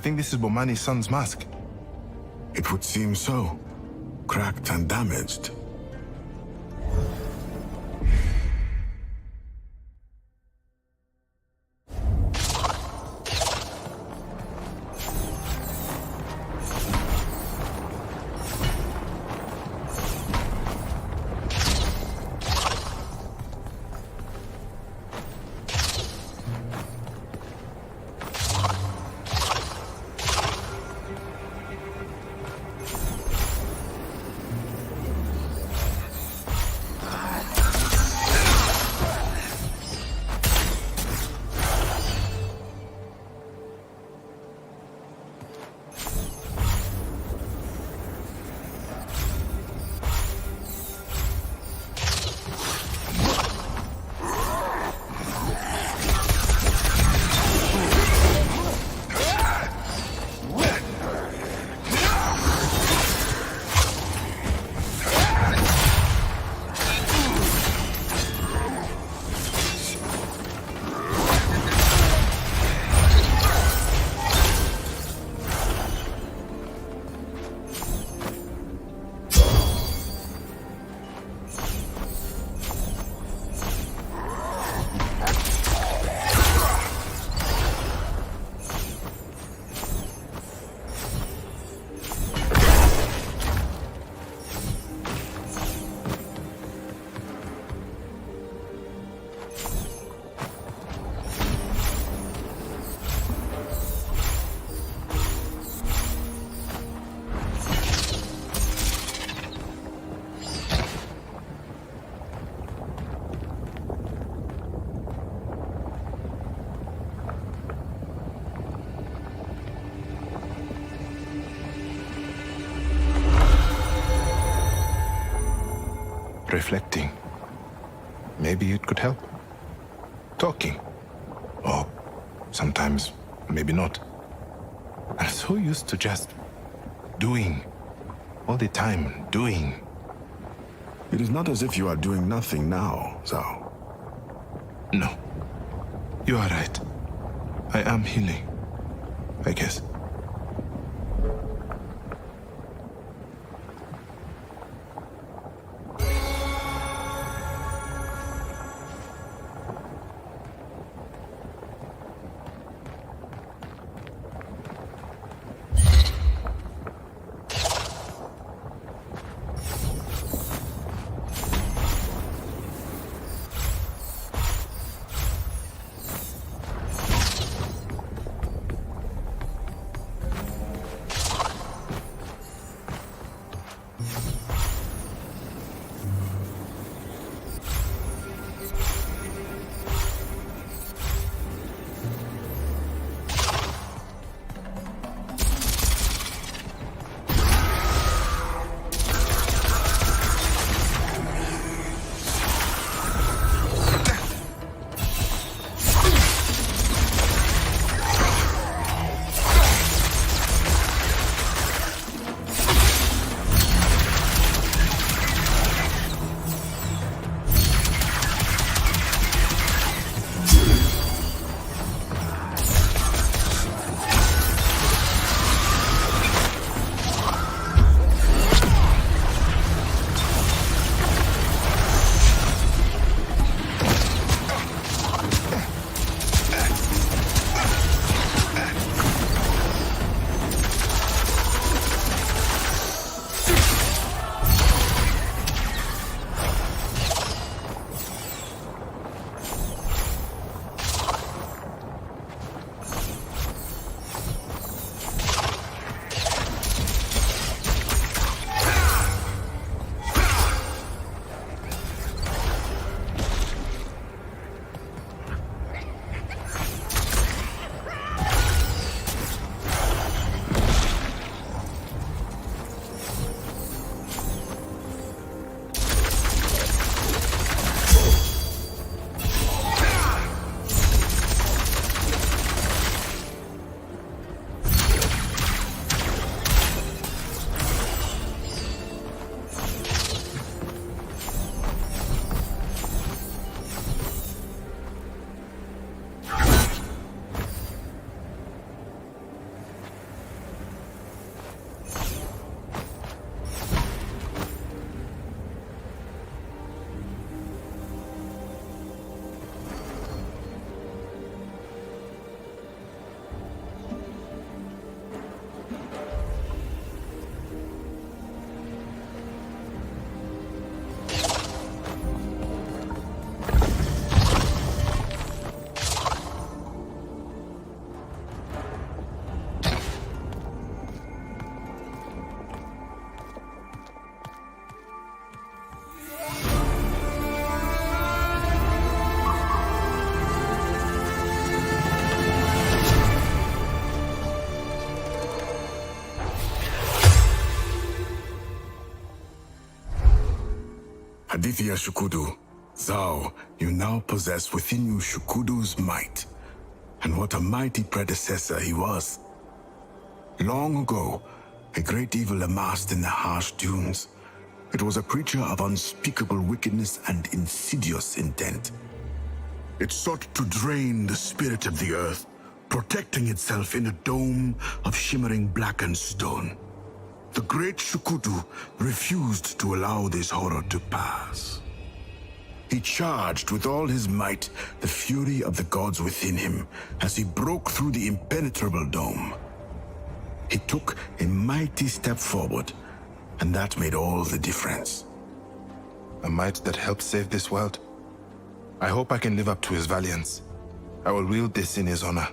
S4: I think this is Bomani's son's mask.
S2: It would seem so. Cracked and damaged.
S1: reflecting. Maybe it could help. Talking. Or sometimes, maybe not. I'm so used to just doing. All the time, doing.
S2: It is not as if you are doing nothing now, Zao.
S1: No. You are right. I am healing, I guess.
S2: Aditya Shukudu, Zao, you now possess within you Shukudu's might. And what a mighty predecessor he was. Long ago, a great evil amassed in the harsh dunes. It was a creature of unspeakable wickedness and insidious intent. It sought to drain the spirit of the earth, protecting itself in a dome of shimmering blackened stone. The great Shukudu refused to allow this horror to pass. He charged with all his might the fury of the gods within him as he broke through the impenetrable dome. He took a mighty step forward, and that made all the difference.
S1: A might that helped save this world. I hope I can live up to his valiance. I will wield this in his honor.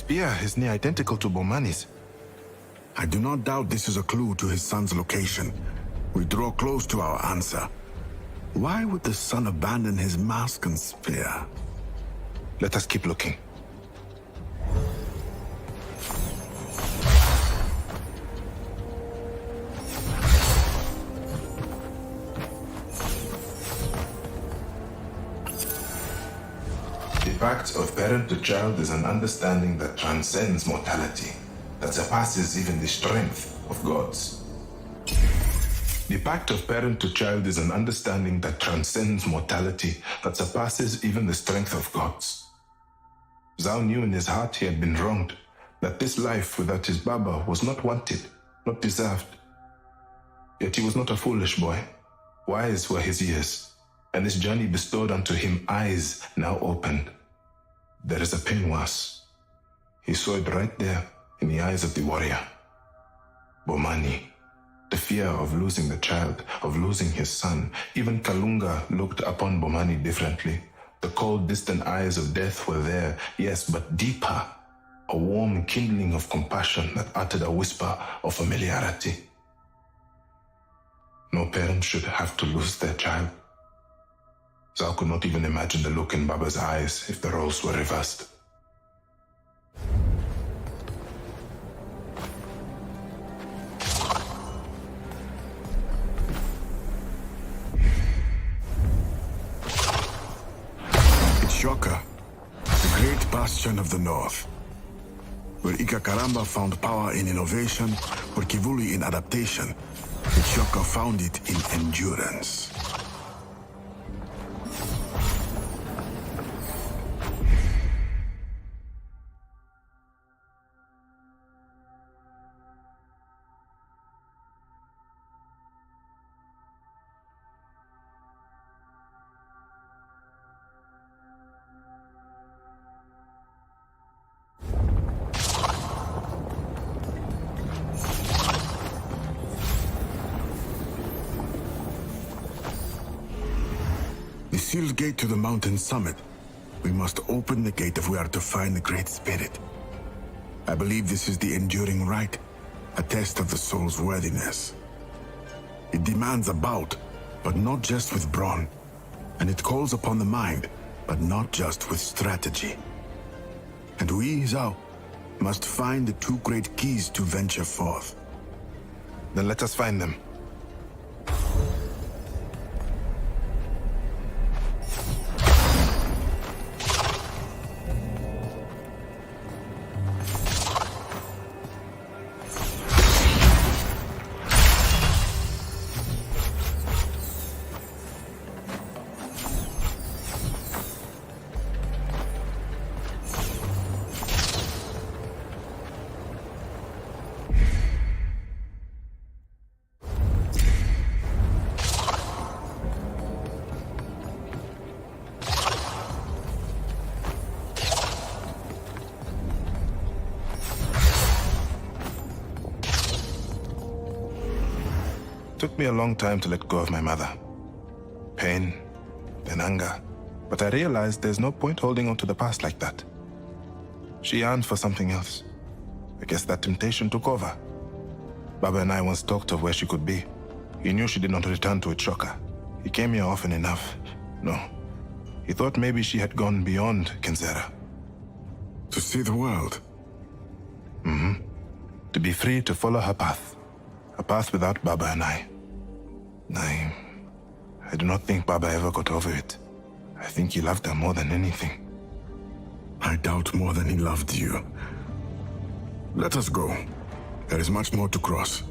S4: spear is near identical to Bomani's.
S2: I do not doubt this is a clue to his son's location. We draw close to our answer. Why would the son abandon his mask and spear?
S4: Let us keep looking.
S1: The pact of parent to child is an understanding that transcends mortality, that surpasses even the strength of gods. The pact of parent to child is an understanding that transcends mortality, that surpasses even the strength of gods. Zau knew in his heart he had been wronged, that this life without his Baba was not wanted, not deserved. Yet he was not a foolish boy. Wise were his years, and this journey bestowed unto him eyes now opened. There is a pain worse. He saw it right there in the eyes of the warrior. Bomani. The fear of losing the child, of losing his son. Even Kalunga looked upon Bomani differently. The cold, distant eyes of death were there, yes, but deeper. A warm kindling of compassion that uttered a whisper of familiarity. No parent should have to lose their child. Zau could not even imagine the look in Baba's eyes if the roles were reversed.
S2: Itshoka, the great bastion of the north. Where Ikakaramba found power in innovation, where Kivuli in adaptation, Itshoka found it in endurance. The sealed gate to the mountain summit. We must open the gate if we are to find the Great Spirit. I believe this is the Enduring Rite, a test of the soul's worthiness. It demands a bout, but not just with brawn. And it calls upon the mind, but not just with strategy. And we, Zau, must find the two great keys to venture forth.
S4: Then let us find them.
S1: Took me a long time to let go of my mother. Pain, then anger. But I realized there's no point holding on to the past like that. She yearned for something else. I guess that temptation took over. Baba and I once talked of where she could be. He knew she did not return to Itshoka. He came here often enough. No. He thought maybe she had gone beyond Kenzera.
S2: To see the world?
S1: To be free to follow her path. A path without Baba and I. I do not think Baba ever got over it. I think he loved her more than anything.
S2: I doubt more than he loved you. Let us go. There is much more to cross.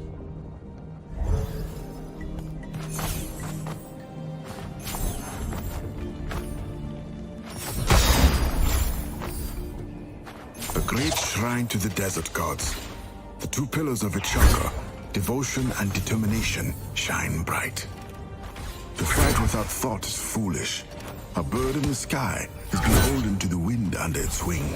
S2: The great shrine to the desert gods. The two pillars of Itshoka, devotion and determination, shine bright. To fight without thought is foolish. A bird in the sky is beholden to the wind under its wing.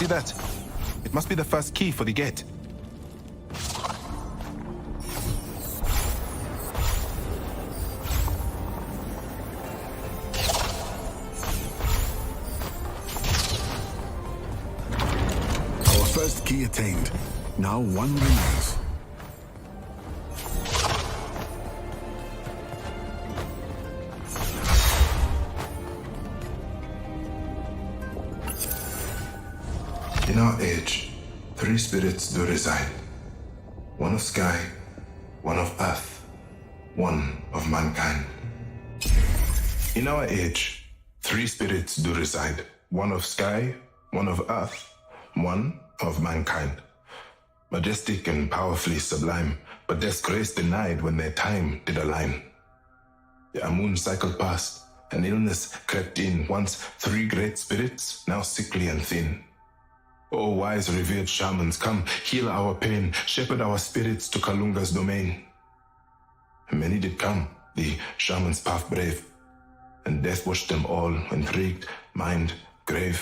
S4: that? It must be the first key for the gate.
S2: Our first key attained. Now one remains.
S1: In our age, 3 spirits do reside. One of sky, one of earth, one of mankind. In our age, 3 spirits do reside. One of sky, one of earth, one of mankind. Majestic and powerfully sublime, but death's grace denied when their time did align. A moon cycled past, an illness crept in. Once 3 great spirits, now sickly and thin. O wise revered shamans, come, heal our pain, shepherd our spirits to Kalunga's domain. Many did come, the shamans path brave, and death washed them all, intrigued, mind, grave.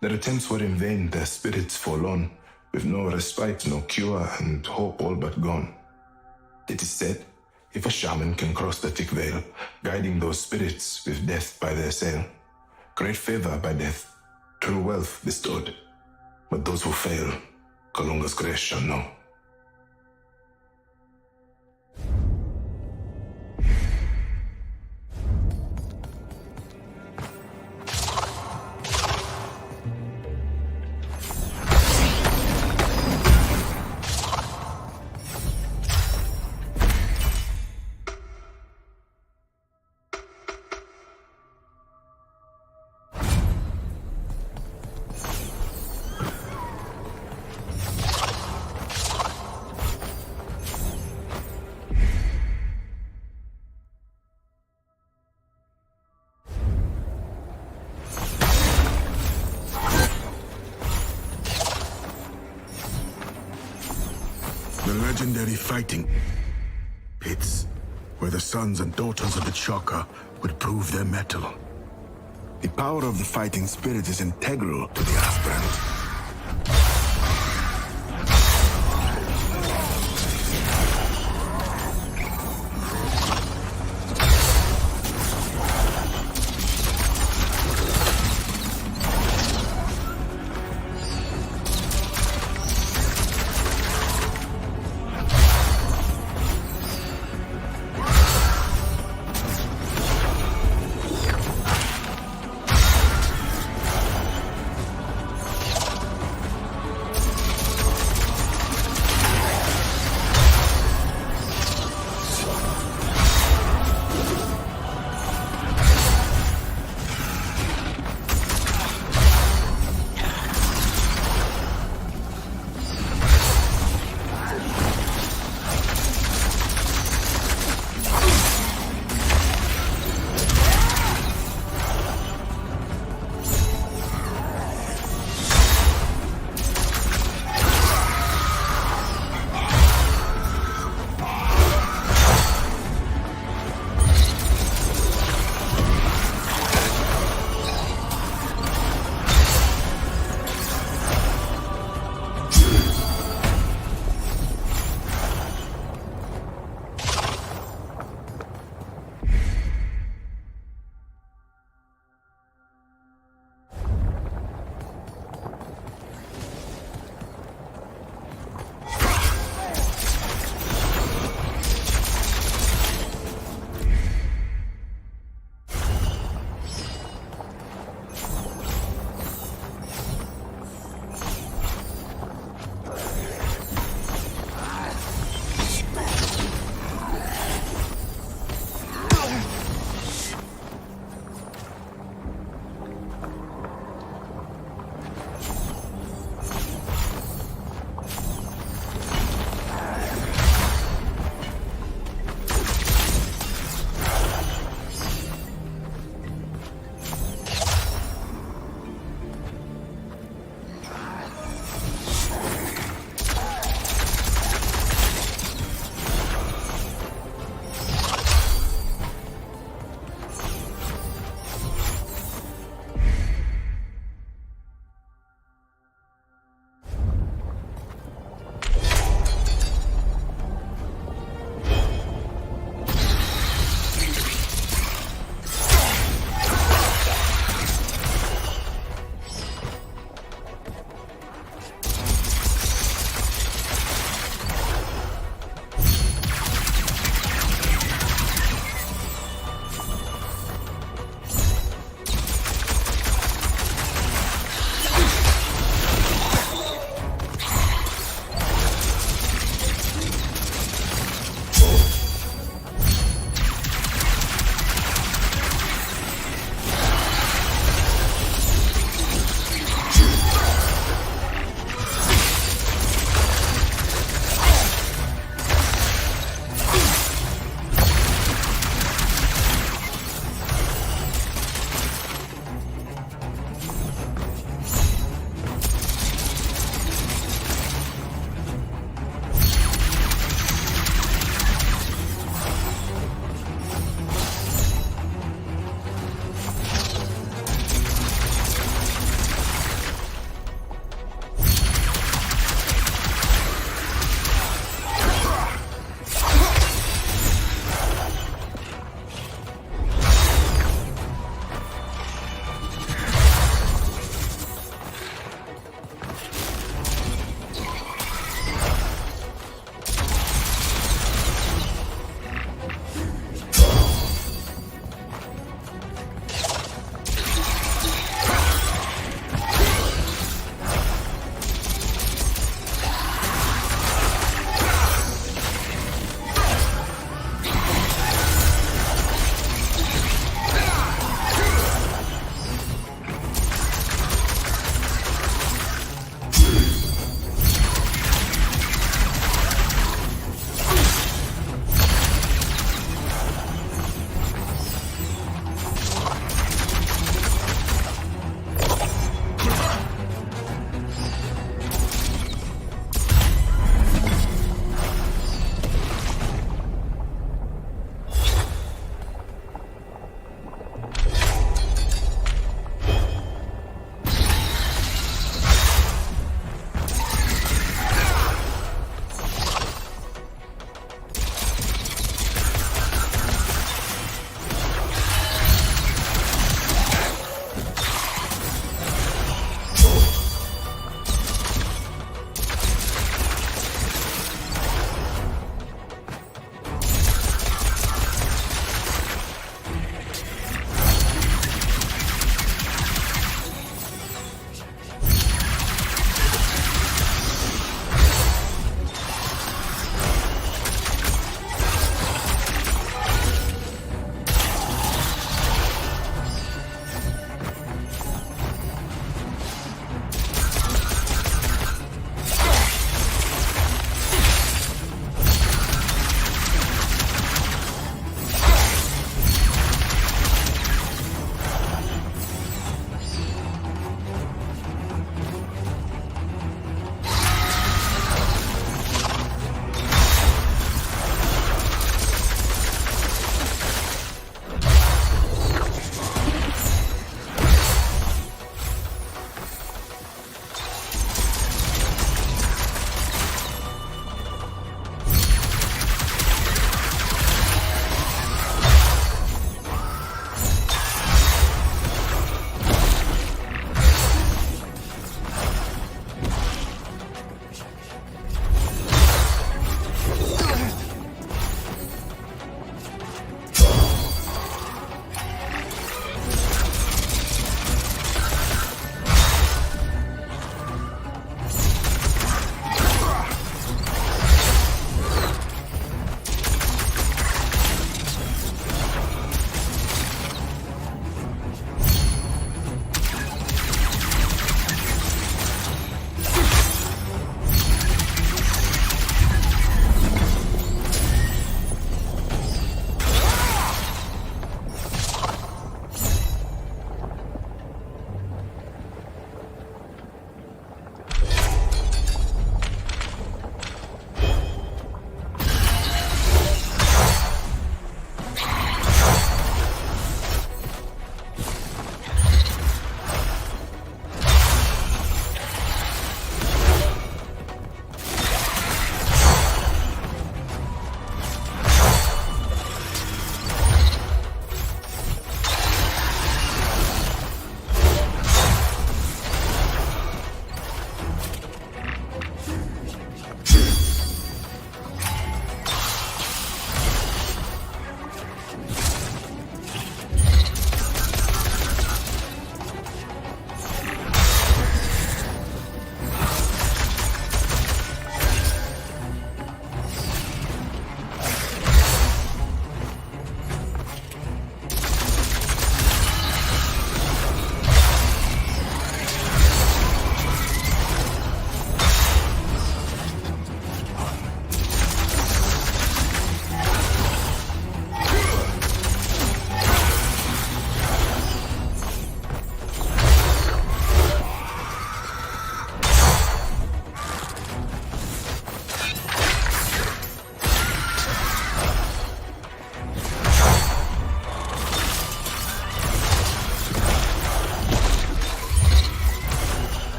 S1: Their attempts were in vain, their spirits forlorn, with no respite, no cure, and hope all but gone. It is said, if a shaman can cross the thick veil, guiding those spirits with death by their sail, great favor by death, true wealth bestowed. But those who fail, Kalunga's grace shall know.
S2: The legendary fighting pits, where the sons and daughters of Itshoka would prove their mettle. The power of the fighting spirit is integral to the aspirant.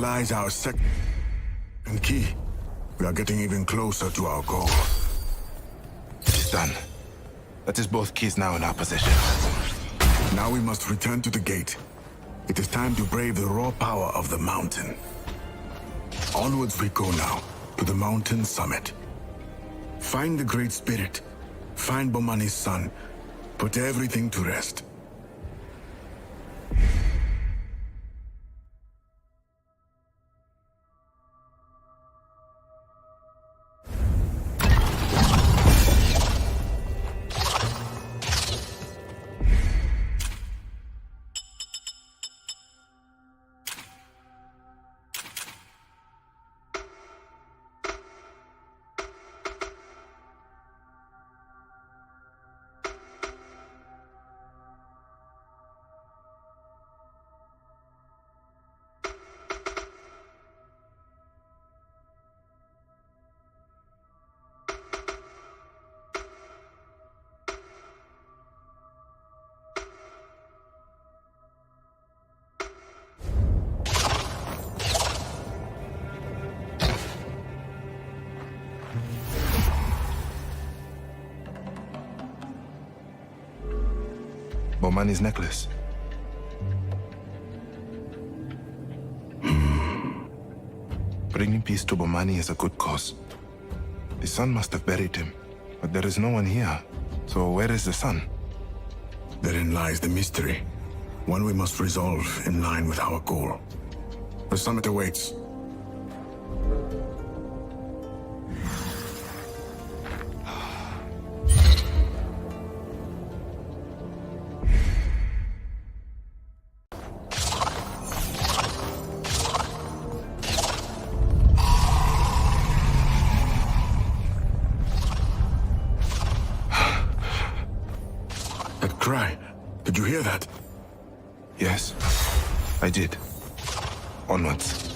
S2: lies our second key. We are getting even closer to our goal.
S4: It is done. That is both keys now in our possession.
S2: Now we must return to the gate. It is time to brave the raw power of the mountain. Onwards we go now, to the mountain summit. Find the Great Spirit. Find Bomani's son. Put everything to rest.
S4: Bomani's necklace. Bringing peace to Bomani is a good cause. The son must have buried him, but there is no one here. So where is the son?
S2: Therein lies the mystery. One we must resolve in line with our goal. The summit awaits. Did you hear that?
S4: Yes, I did. Onwards.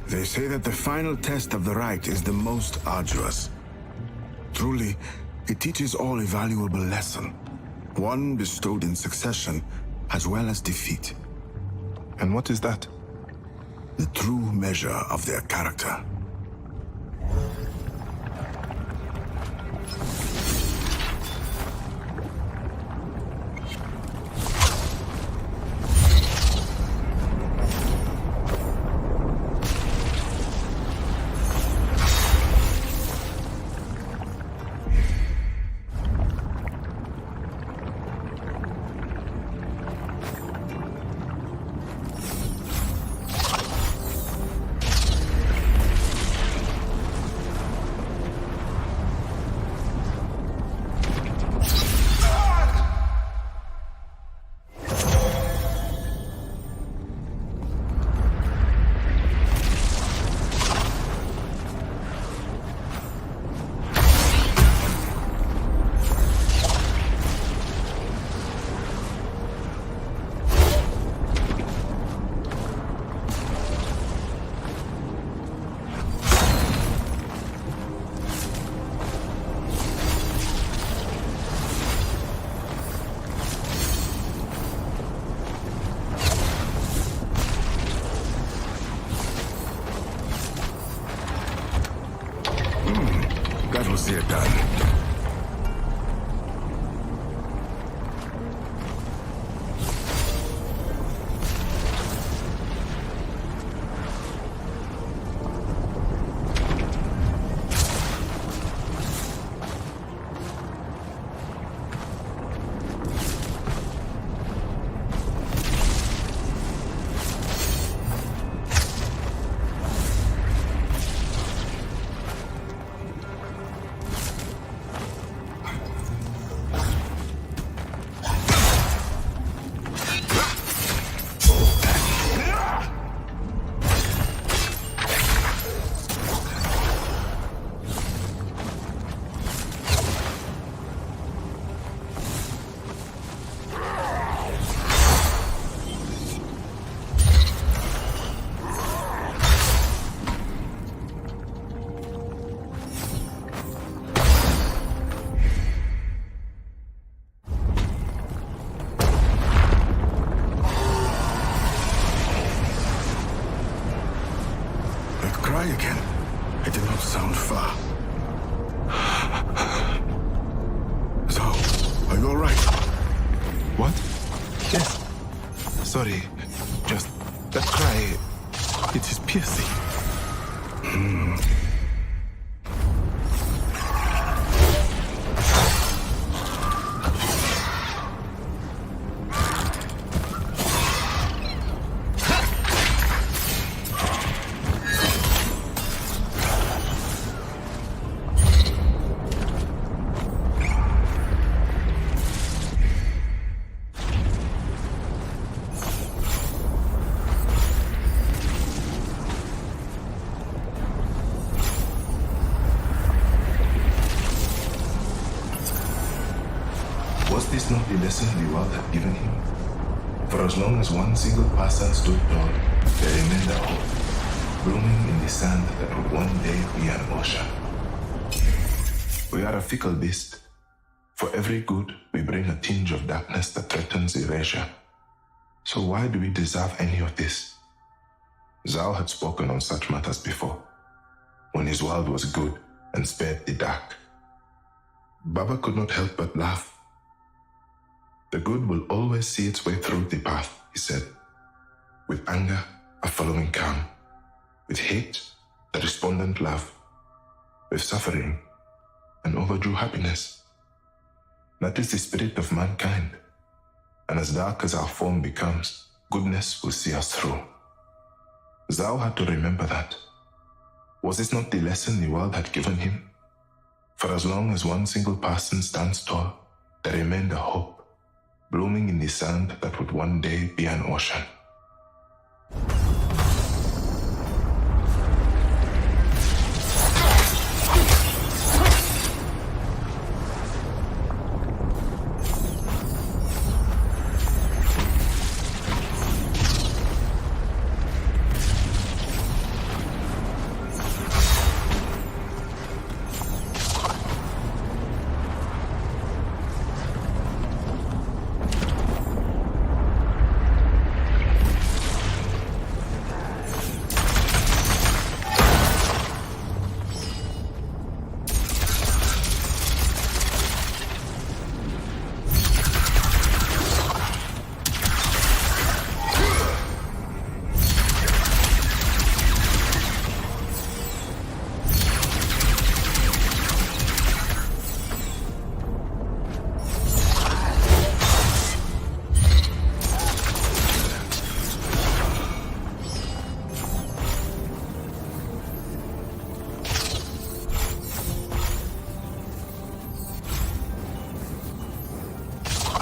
S2: They say that the final test of the rite is the most arduous. Truly, it teaches all a valuable lesson. One bestowed in succession, as well as defeat.
S4: And what is that?
S2: The true measure of their character. Try again. It did not sound far. Zau, are you alright?
S4: What? Yes. Sorry. Just that cry. It is piercing.
S1: Was this not the lesson the world had given him? For as long as one single person stood tall, there remained a hope, blooming in the sand that would one day be an ocean. We are a fickle beast. For every good, we bring a tinge of darkness that threatens erasure. So why do we deserve any of this? Zau had spoken on such matters before, when his world was good and spared the dark. Baba could not help but laugh. The good will always see its way through the path, he said. With anger, a following calm. With hate, a respondent love. With suffering, an overdue happiness. That is the spirit of mankind. And as dark as our form becomes, goodness will see us through. Zau had to remember that. Was this not the lesson the world had given him? For as long as one single person stands tall, there remained a hope, blooming in the sand that would one day be an ocean.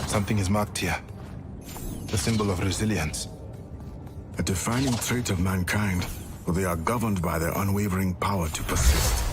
S4: Something is marked here. The symbol of resilience.
S2: A defining trait of mankind, for they are governed by their unwavering power to persist.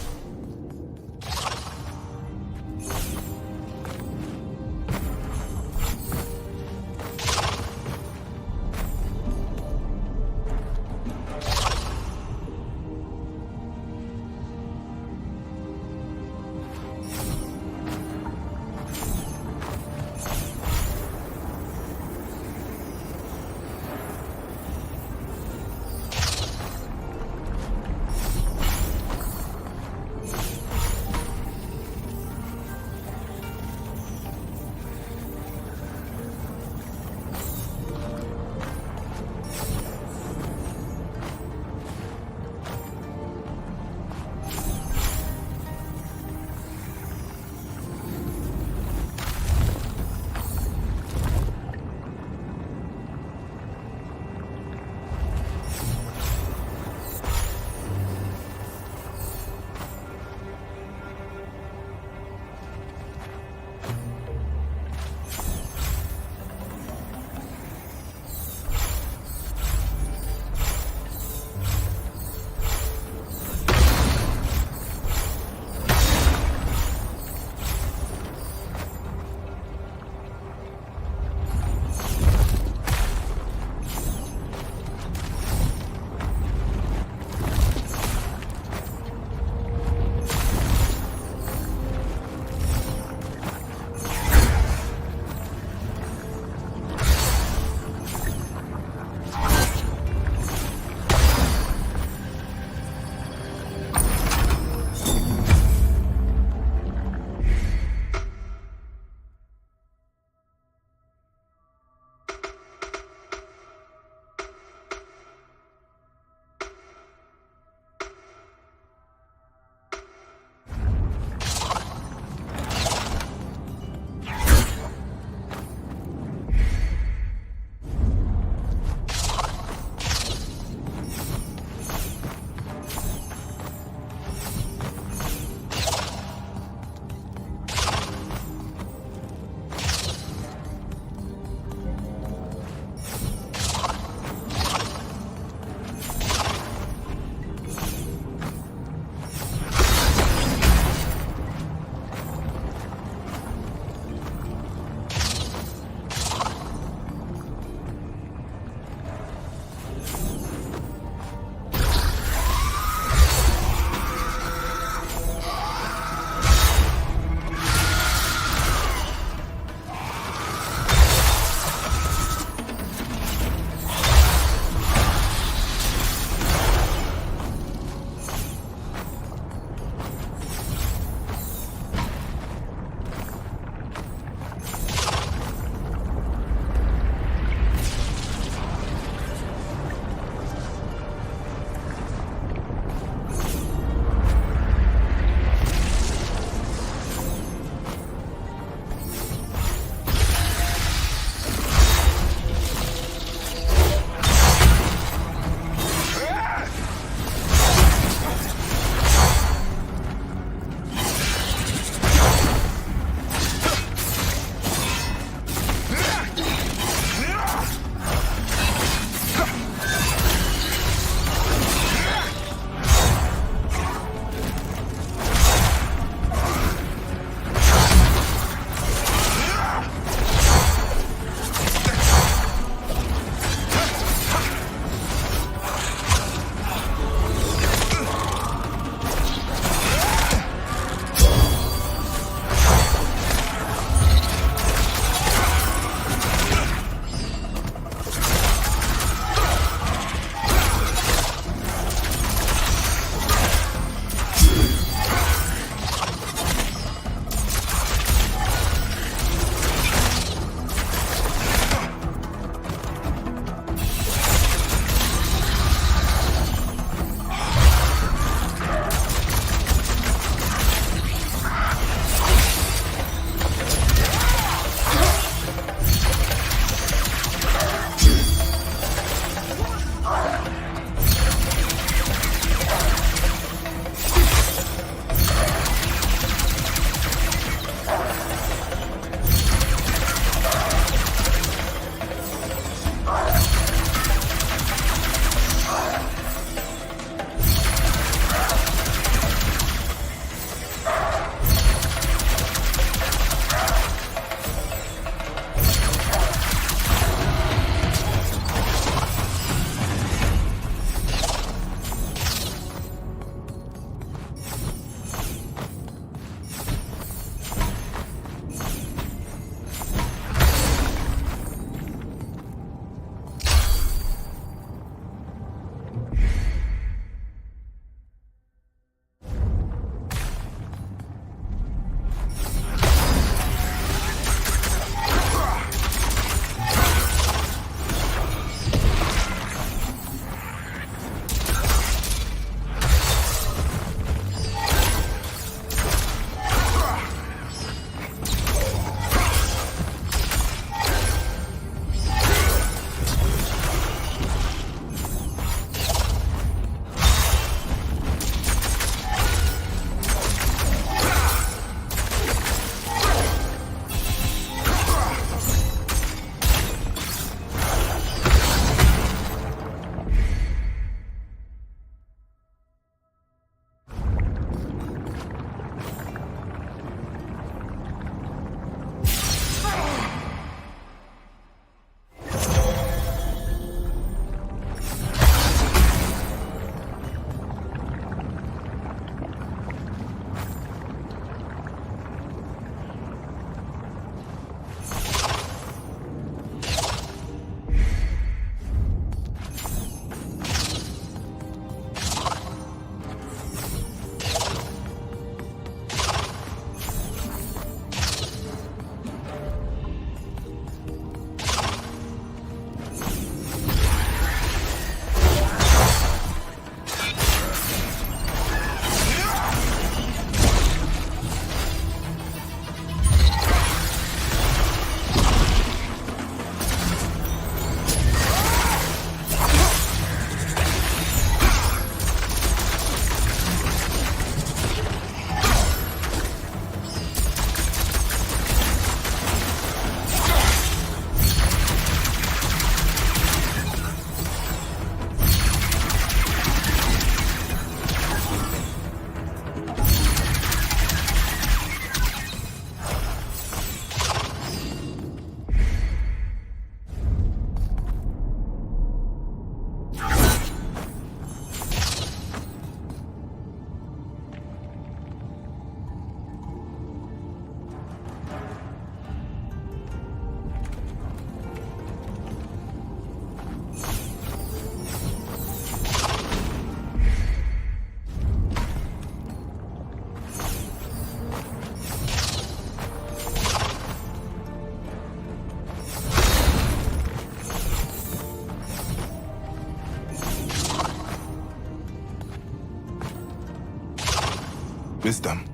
S4: Wisdom.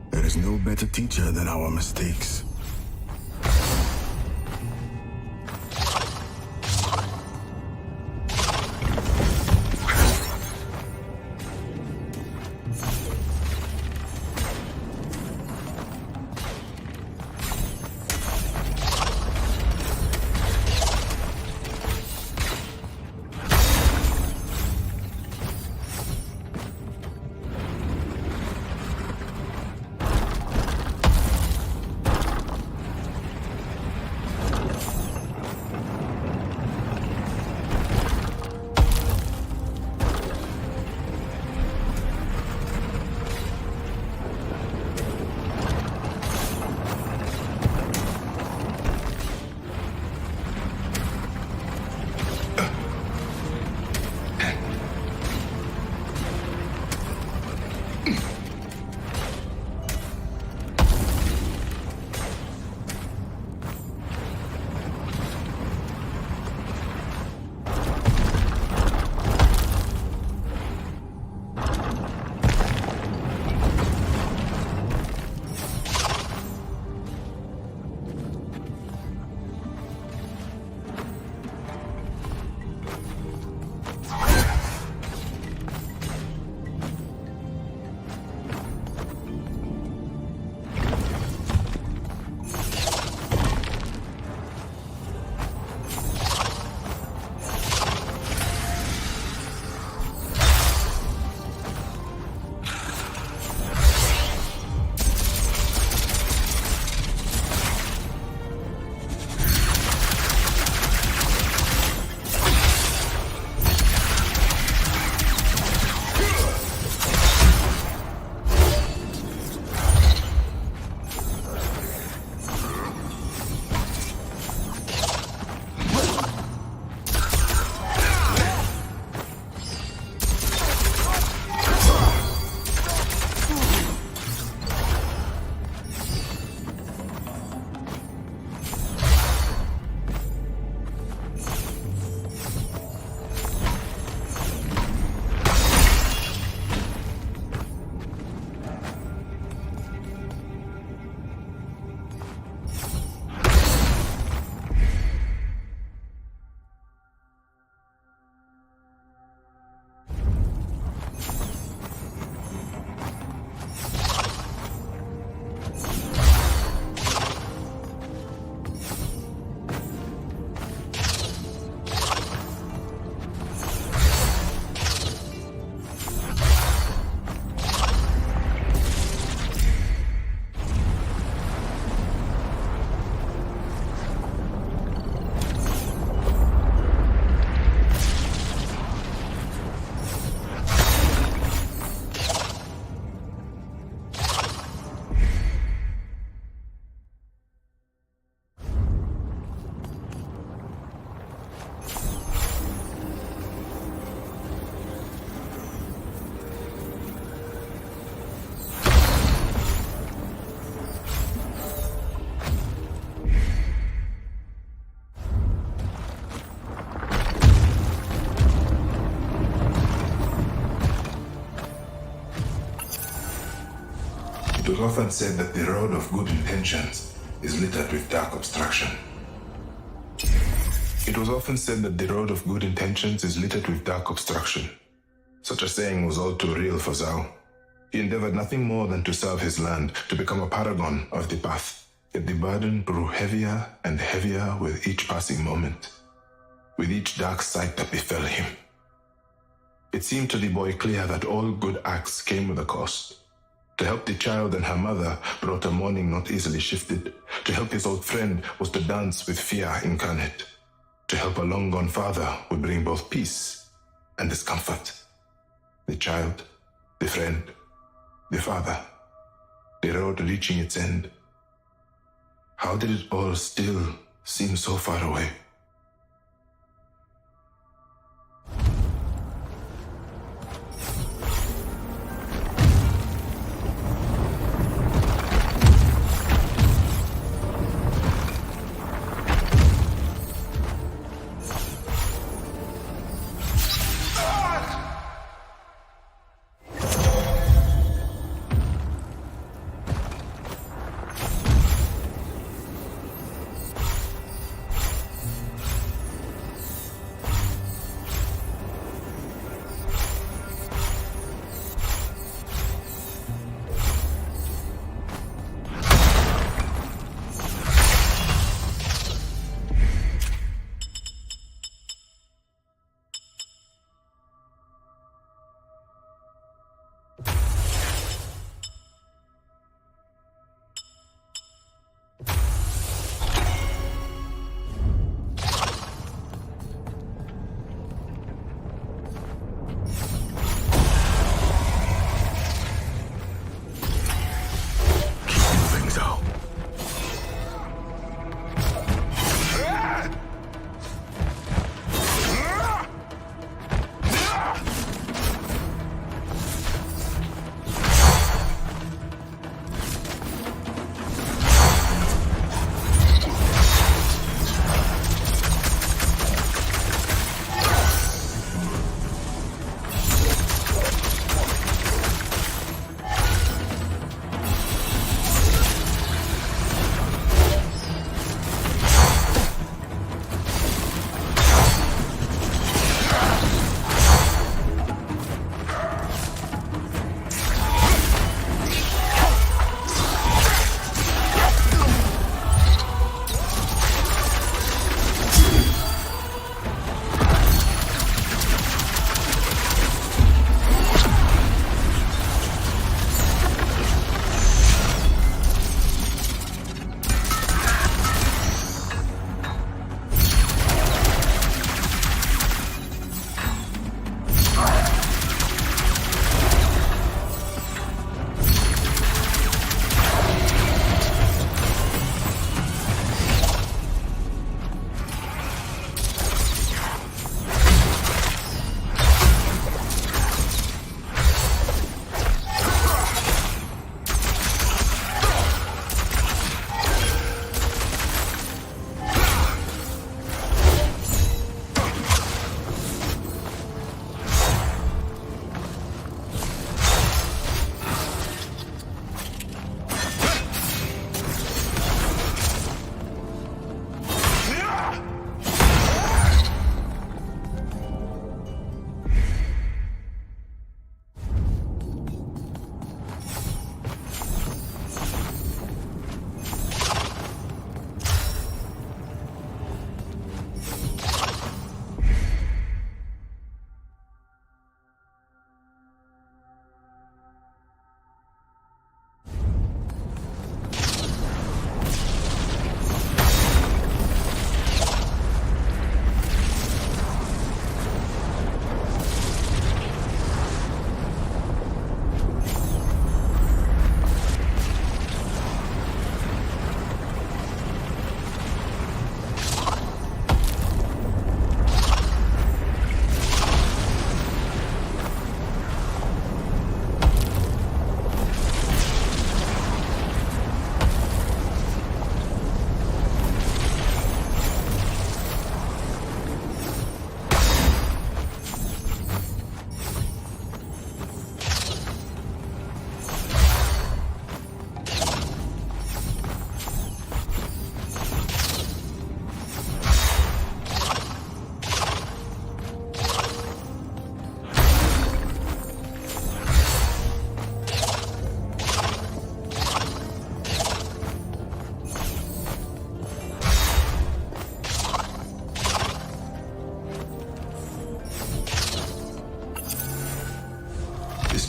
S2: There is no better teacher than our mistakes.
S1: It was often said that the road of good intentions is littered with dark obstruction. It was often said that the road of good intentions is littered with dark obstruction. Such a saying was all too real for ZAU. He endeavored nothing more than to serve his land, to become a paragon of the path. Yet the burden grew heavier and heavier with each passing moment, with each dark sight that befell him. It seemed to the boy clear that all good acts came with a cost. To help the child and her mother brought a mourning not easily shifted. To help his old friend was to dance with fear incarnate. To help a long-gone father would bring both peace and discomfort. The child, the friend, the father, the road reaching its end. How did it all still seem so far away?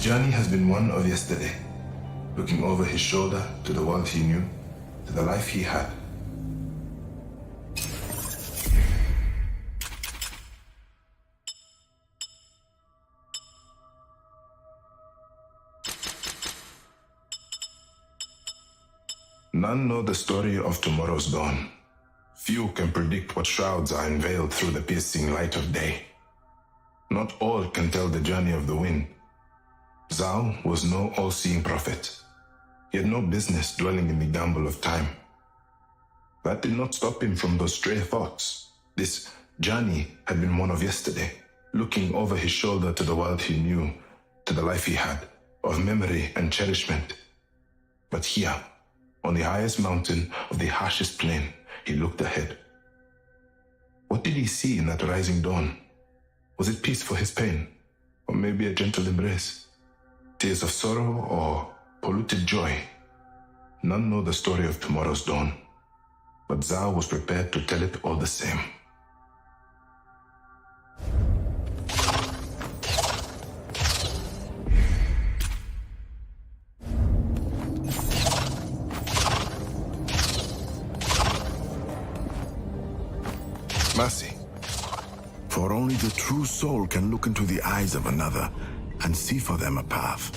S1: journey has been one of yesterday, looking over his shoulder to the world he knew, to the life he had. None know the story of tomorrow's dawn. Few can predict what shrouds are unveiled through the piercing light of day. Not all can tell the journey of the wind. ZAU was no all-seeing prophet. He had no business dwelling in the gamble of time. That did not stop him from those stray thoughts. This journey had been one of yesterday, looking over his shoulder to the world he knew, to the life he had, of memory and cherishment. But here, on the highest mountain of the harshest plain, he looked ahead. What did he see in that rising dawn? Was it peace for his pain? Or maybe a gentle embrace? Tears of sorrow or polluted joy? None know the story of tomorrow's dawn, but ZAU was prepared to tell it all the same.
S4: Mercy.
S2: For only the true soul can look into the eyes of another and see for them a path.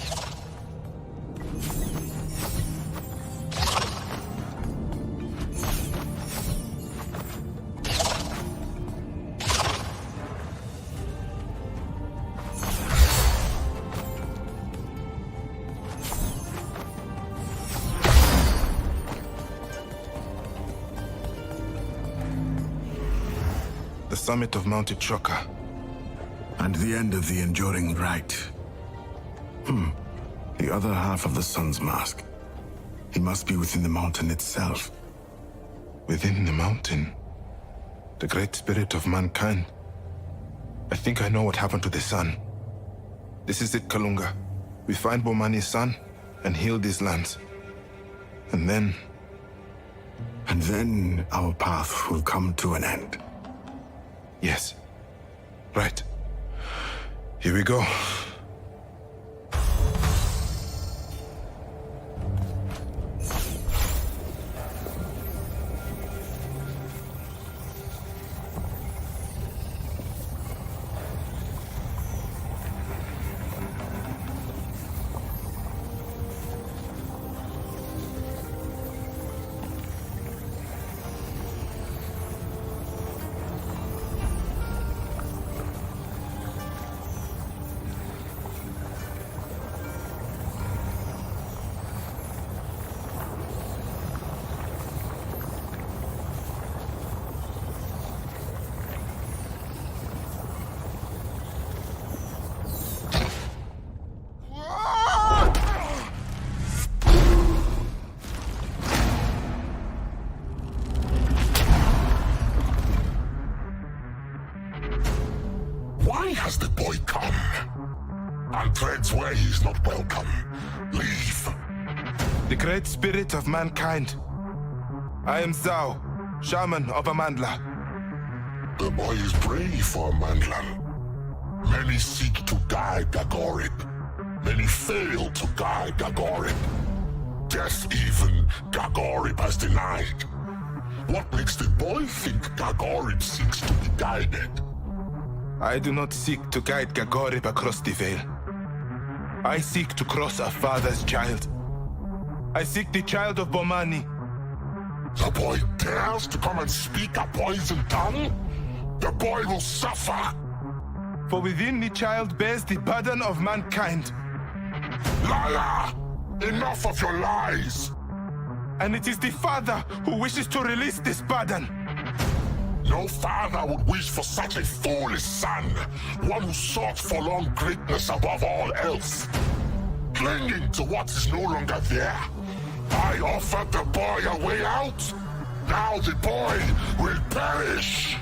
S4: The summit of Mount Itshoka.
S2: And the end of the Enduring Rite. The other half of the sun's mask. He must be within the mountain itself.
S4: Within the mountain? The great spirit of mankind. I think I know what happened to the sun. This is it, Kalunga. We find Bomani's son and heal these lands. And then...
S2: And then our path will come to an end.
S4: Yes. Right. Here we go.
S5: Why has the boy come? And treads where he is not welcome. Leave.
S4: The great spirit of mankind. I am ZAU, shaman of Amandla.
S5: The boy is brave for Amandlan. Many seek to guide Gagorib. Many fail to guide Gagorib. Death even Gagorib has denied. What makes the boy think Gagorib seeks to be guided?
S4: I do not seek to guide Gagorib across the veil. I seek to cross a father's child. I seek the child of Bomani.
S5: The boy dares to come and speak a poison tongue? The boy will suffer!
S4: For within the child bears the burden of mankind.
S5: Liar! Enough of your lies!
S4: And it is the father who wishes to release this burden.
S5: No father would wish for such a foolish son, one who sought for long greatness above all else. Clinging to what is no longer there. I offered the boy a way out. Now the boy will perish.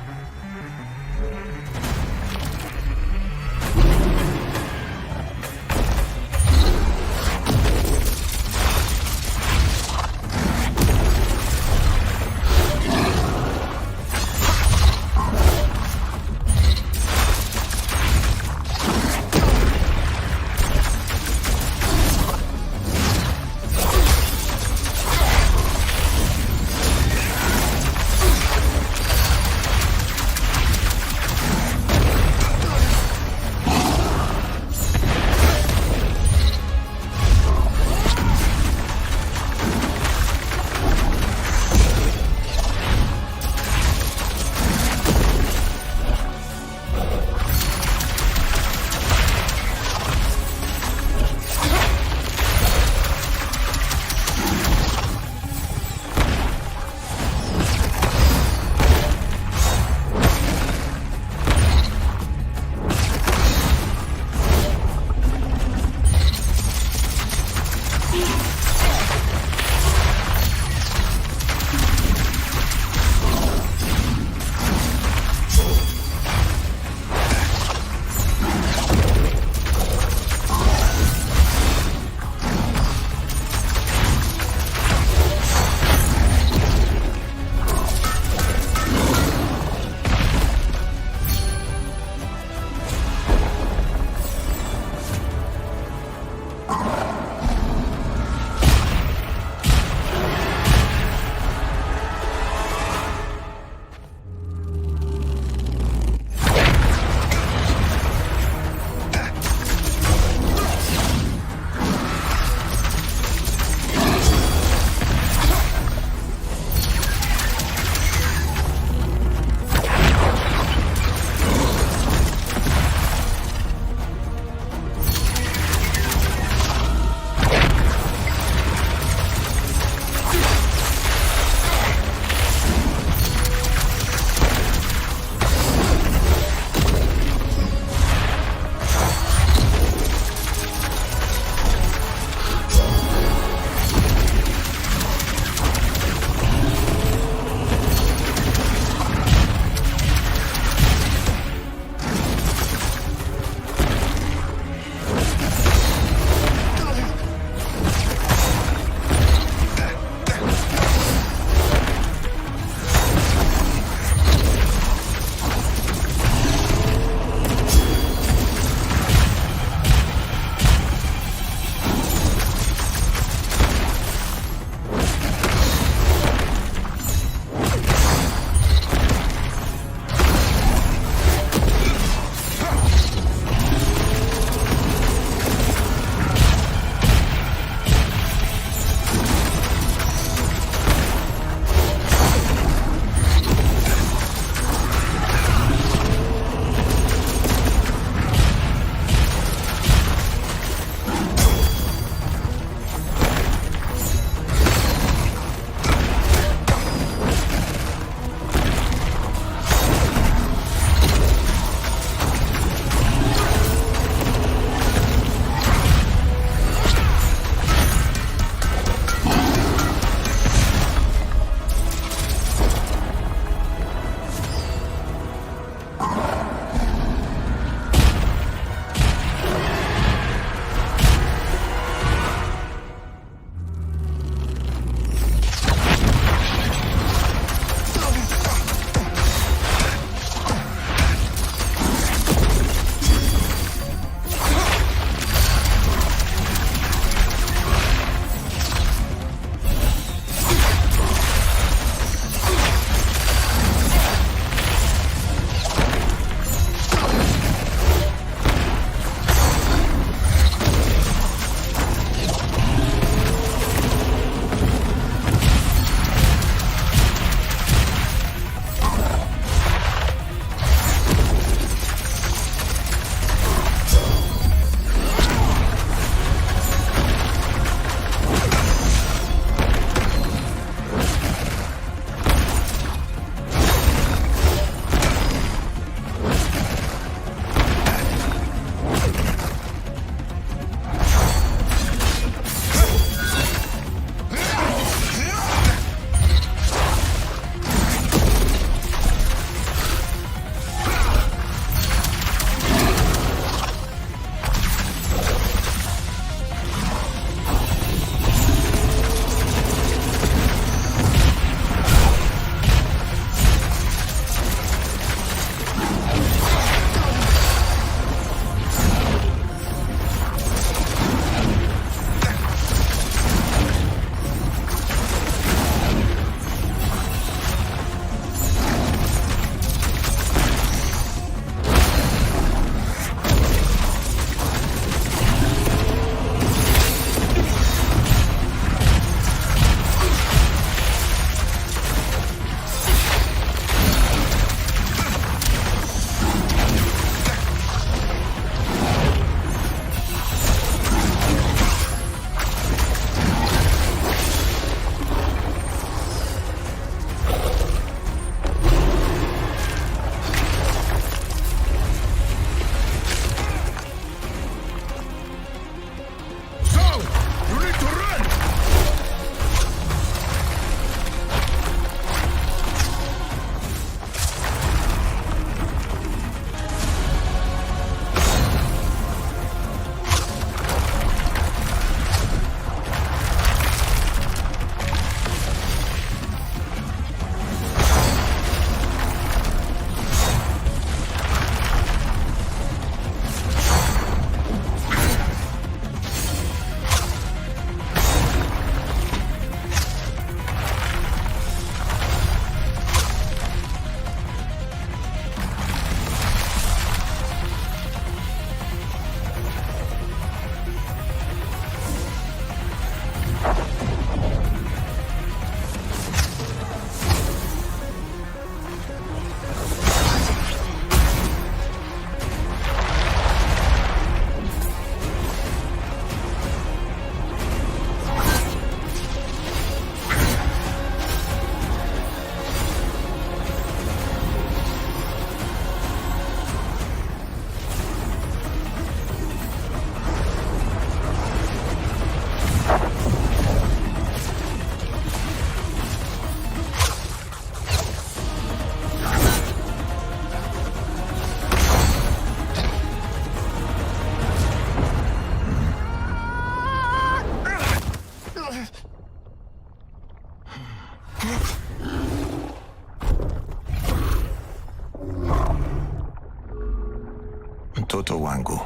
S3: Mtoto wangu,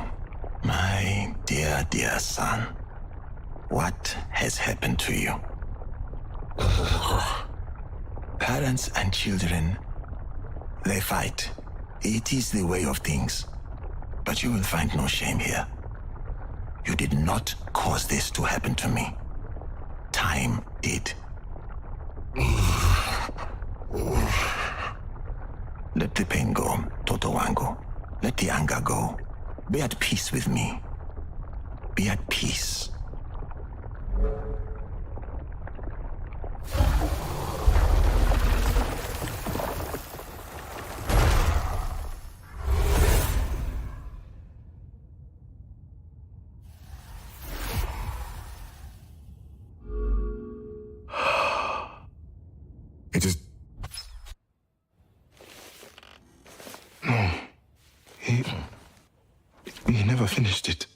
S3: my dear, dear son, what has happened to you? Parents and children, they fight. It is the way of things. But you will find no shame here. You did not cause this to happen to me. Time did. Let the pain go, Toto wangu. Let the anger go. Be at peace with me. Be at peace.
S2: It is...
S4: No. He never finished it.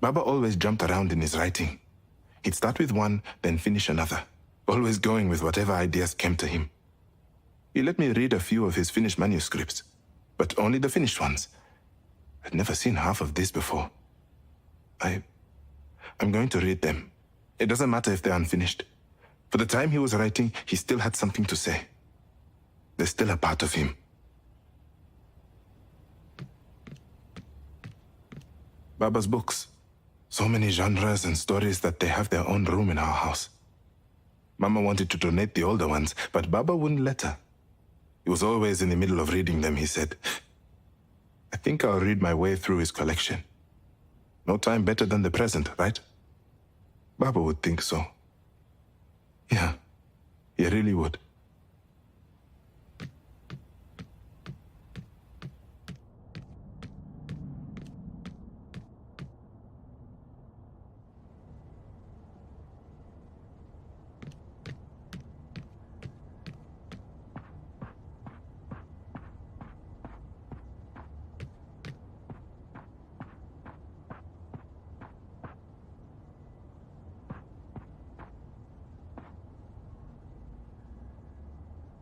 S4: Baba always jumped around in his writing. He'd start with one, then finish another, always going with whatever ideas came to him. He let me read a few of his finished manuscripts, but only the finished ones. I'd never seen half of this before. I'm going to read them. It doesn't matter if they're unfinished. For the time he was writing, he still had something to say. They're still a part of him. Baba's books. So many genres and stories that they have their own room in our house. Mama wanted to donate the older ones, but Baba wouldn't let her. He was always in the middle of reading them, he said. I think I'll read my way through his collection. No time better than the present, right? Baba would think so. Yeah, he really would.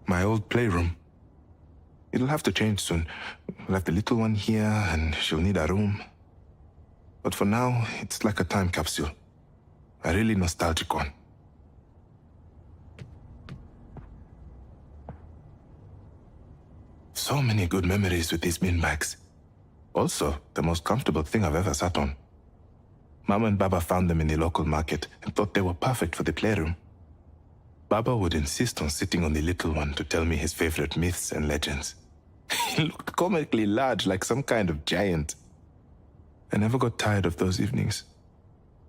S4: My old playroom. It'll have to change soon. We'll have the little one here, and she'll need a room. But for now, it's like a time capsule. A really nostalgic one. So many good memories with these bin bags. Also, the most comfortable thing I've ever sat on. Mama and Baba found them in the local market and thought they were perfect for the playroom. Baba would insist on sitting on the little one to tell me his favorite myths and legends. He looked comically large, like some kind of giant. I never got tired of those evenings.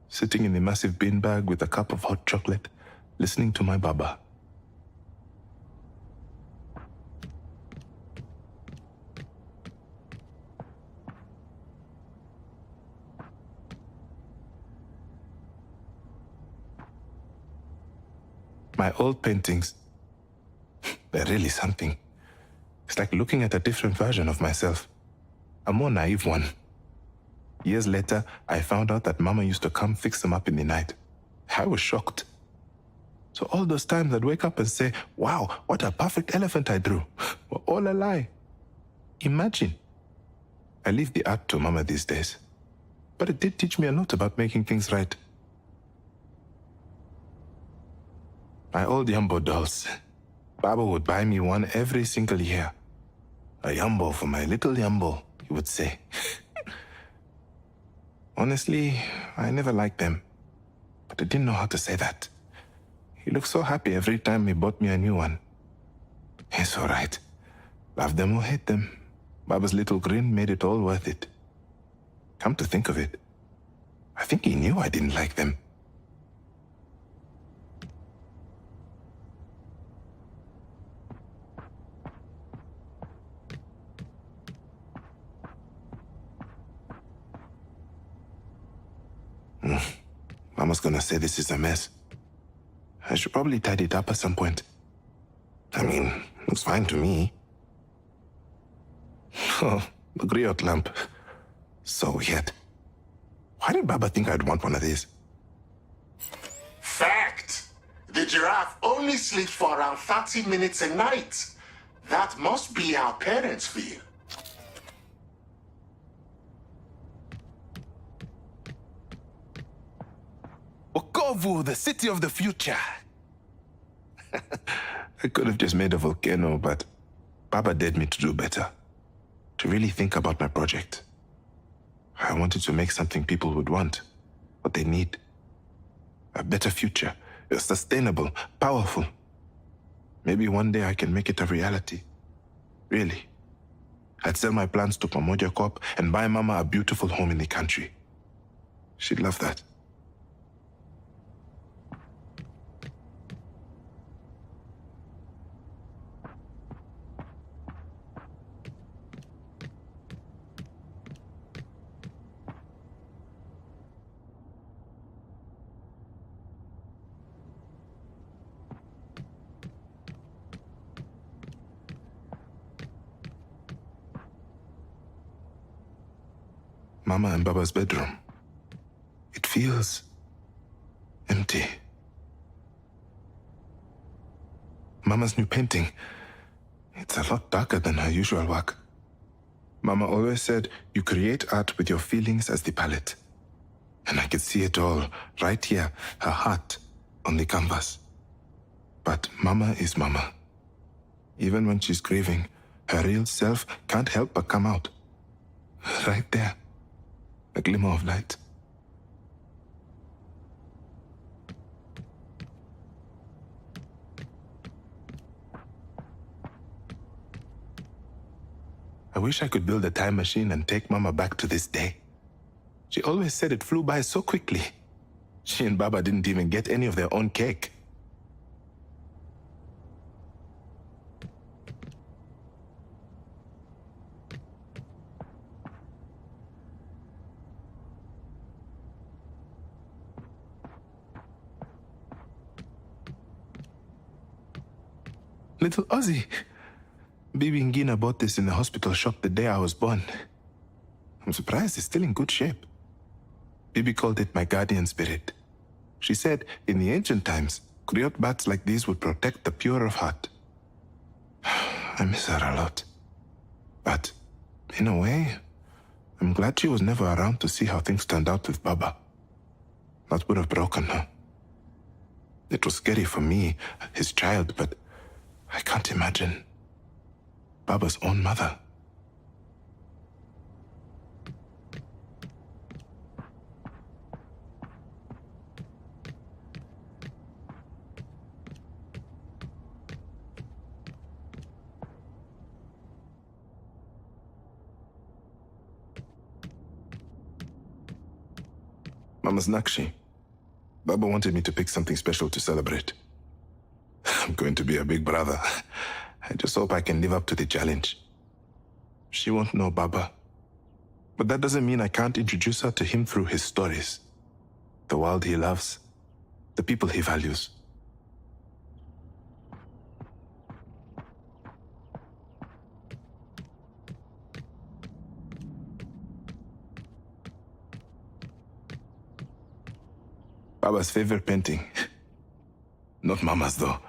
S4: Sitting in the massive beanbag with a cup of hot chocolate, listening to my Baba. My old paintings, they're really something. It's like looking at a different version of myself. A more naive one. Years later, I found out that Mama used to come fix them up in the night. I was shocked. So all those times I'd wake up and say, wow, what a perfect elephant I drew, were all a lie. Imagine. I leave the art to Mama these days. But it did teach me a lot about making things right. My old Yumbo dolls. Baba would buy me one every single year. A Yumbo for my little Yumbo, he would say. Honestly, I never liked them. But I didn't know how to say that. He looked so happy every time he bought me a new one. It's all right. Love them or hate them. Baba's little grin made it all worth it. Come to think of it, I think he knew I didn't like them. gonna say this is a mess. I should probably tidy it up at some point. I mean, looks fine to me. Oh, the griot lamp. So weird. Why did Baba think I'd want one of these?
S5: Fact! The giraffe only sleeps for around 30 minutes a night. That must be how parents feel.
S4: Okovu, the city of the future. I could have just made a volcano, but Baba dared me to do better. To really think about my project. I wanted to make something people would want, what they need. A better future, sustainable, powerful. Maybe one day I can make it a reality. Really. I'd sell my plans to Pamoja Corp and buy Mama a beautiful home in the country. She'd love that. Mama and Baba's bedroom. It feels empty. Mama's new painting. It's a lot darker than her usual work. Mama always said you create art with your feelings as the palette. And I could see it all right here, her heart on the canvas. But Mama is Mama. Even when she's grieving, her real self can't help but come out. Right there. A glimmer of light. I wish I could build a time machine and take Mama back to this day. She always said it flew by so quickly. She and Baba didn't even get any of their own cake. Little Ozzy. Bibi Ngina bought this in the hospital shop the day I was born. I'm surprised it's still in good shape. Bibi called it my guardian spirit. She said in the ancient times, griot bats like these would protect the pure of heart. I miss her a lot. But, in a way, I'm glad she was never around to see how things turned out with Baba. That would have broken her. It was scary for me, his child, but I can't imagine Baba's own mother. Mama's Nakshi. Baba wanted me to pick something special to celebrate. I'm going to be a big brother. I just hope I can live up to the challenge. She won't know Baba. But that doesn't mean I can't introduce her to him through his stories. The world he loves. The people he values. Baba's favorite painting. Not Mama's, though.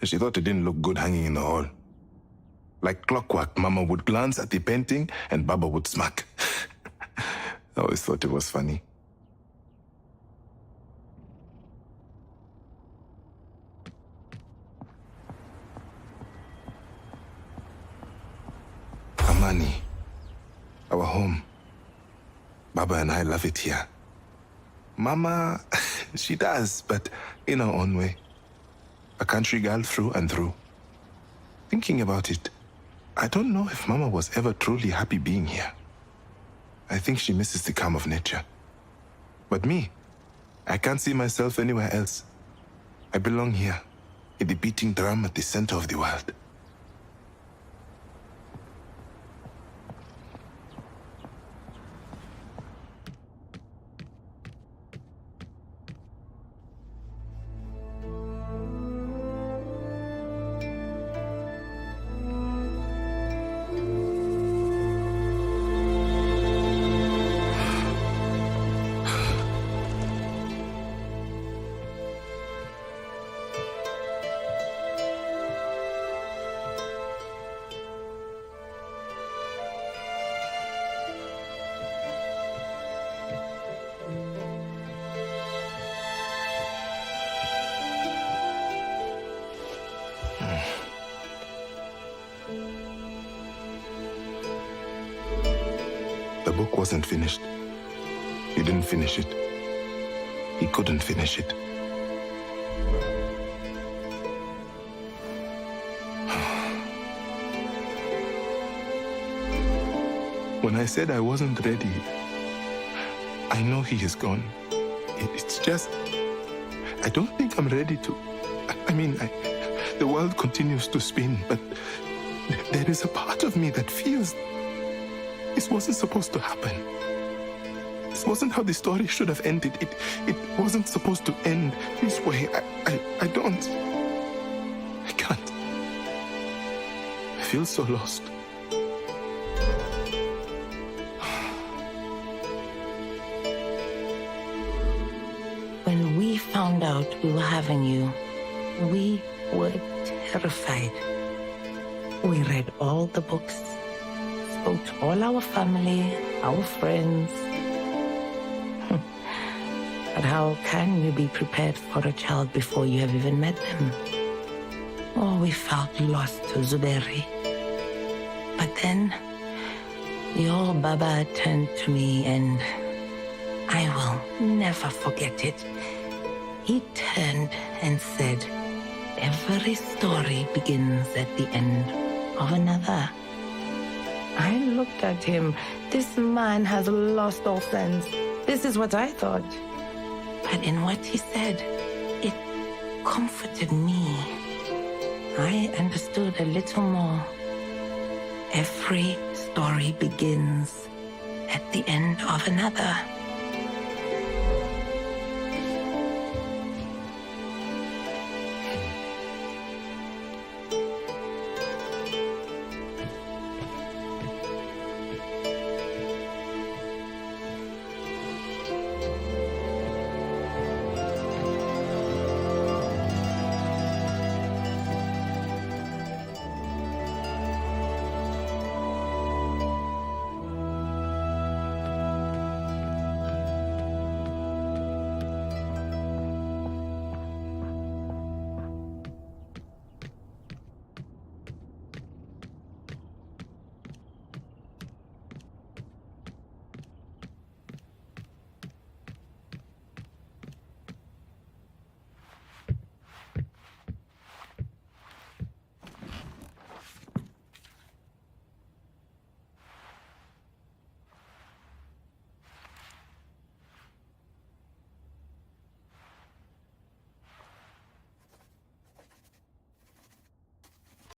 S4: She thought it didn't look good hanging in the hall. Like clockwork, Mama would glance at the painting and Baba would smirk. I always thought it was funny. Amani. Our home. Baba and I love it here. Mama, she does, but in her own way. A country girl through and through. Thinking about it, I don't know if Mama was ever truly happy being here. I think she misses the calm of nature. But me, I can't see myself anywhere else. I belong here, in the beating drum at the center of the world. The book wasn't finished. He didn't finish it. He couldn't finish it. When I said I wasn't ready, I know he is gone. It's just, I don't think I'm ready to. The world continues to spin, but there is a part of me that feels this wasn't supposed to happen. This wasn't how the story should have ended. It wasn't supposed to end this way. I can't. I feel so lost.
S6: When we found out we were having you, we were terrified. We read all the books, spoke to all our family, our friends. But how can you be prepared for a child before you have even met them? Oh, we felt lost to Zuberi. But then, your Baba turned to me and I will never forget it. He turned and said, every story begins at the end of another. I looked at him. This man has lost all sense. This is what I thought. But in what he said, it comforted me. I understood a little more. Every story begins at the end of another.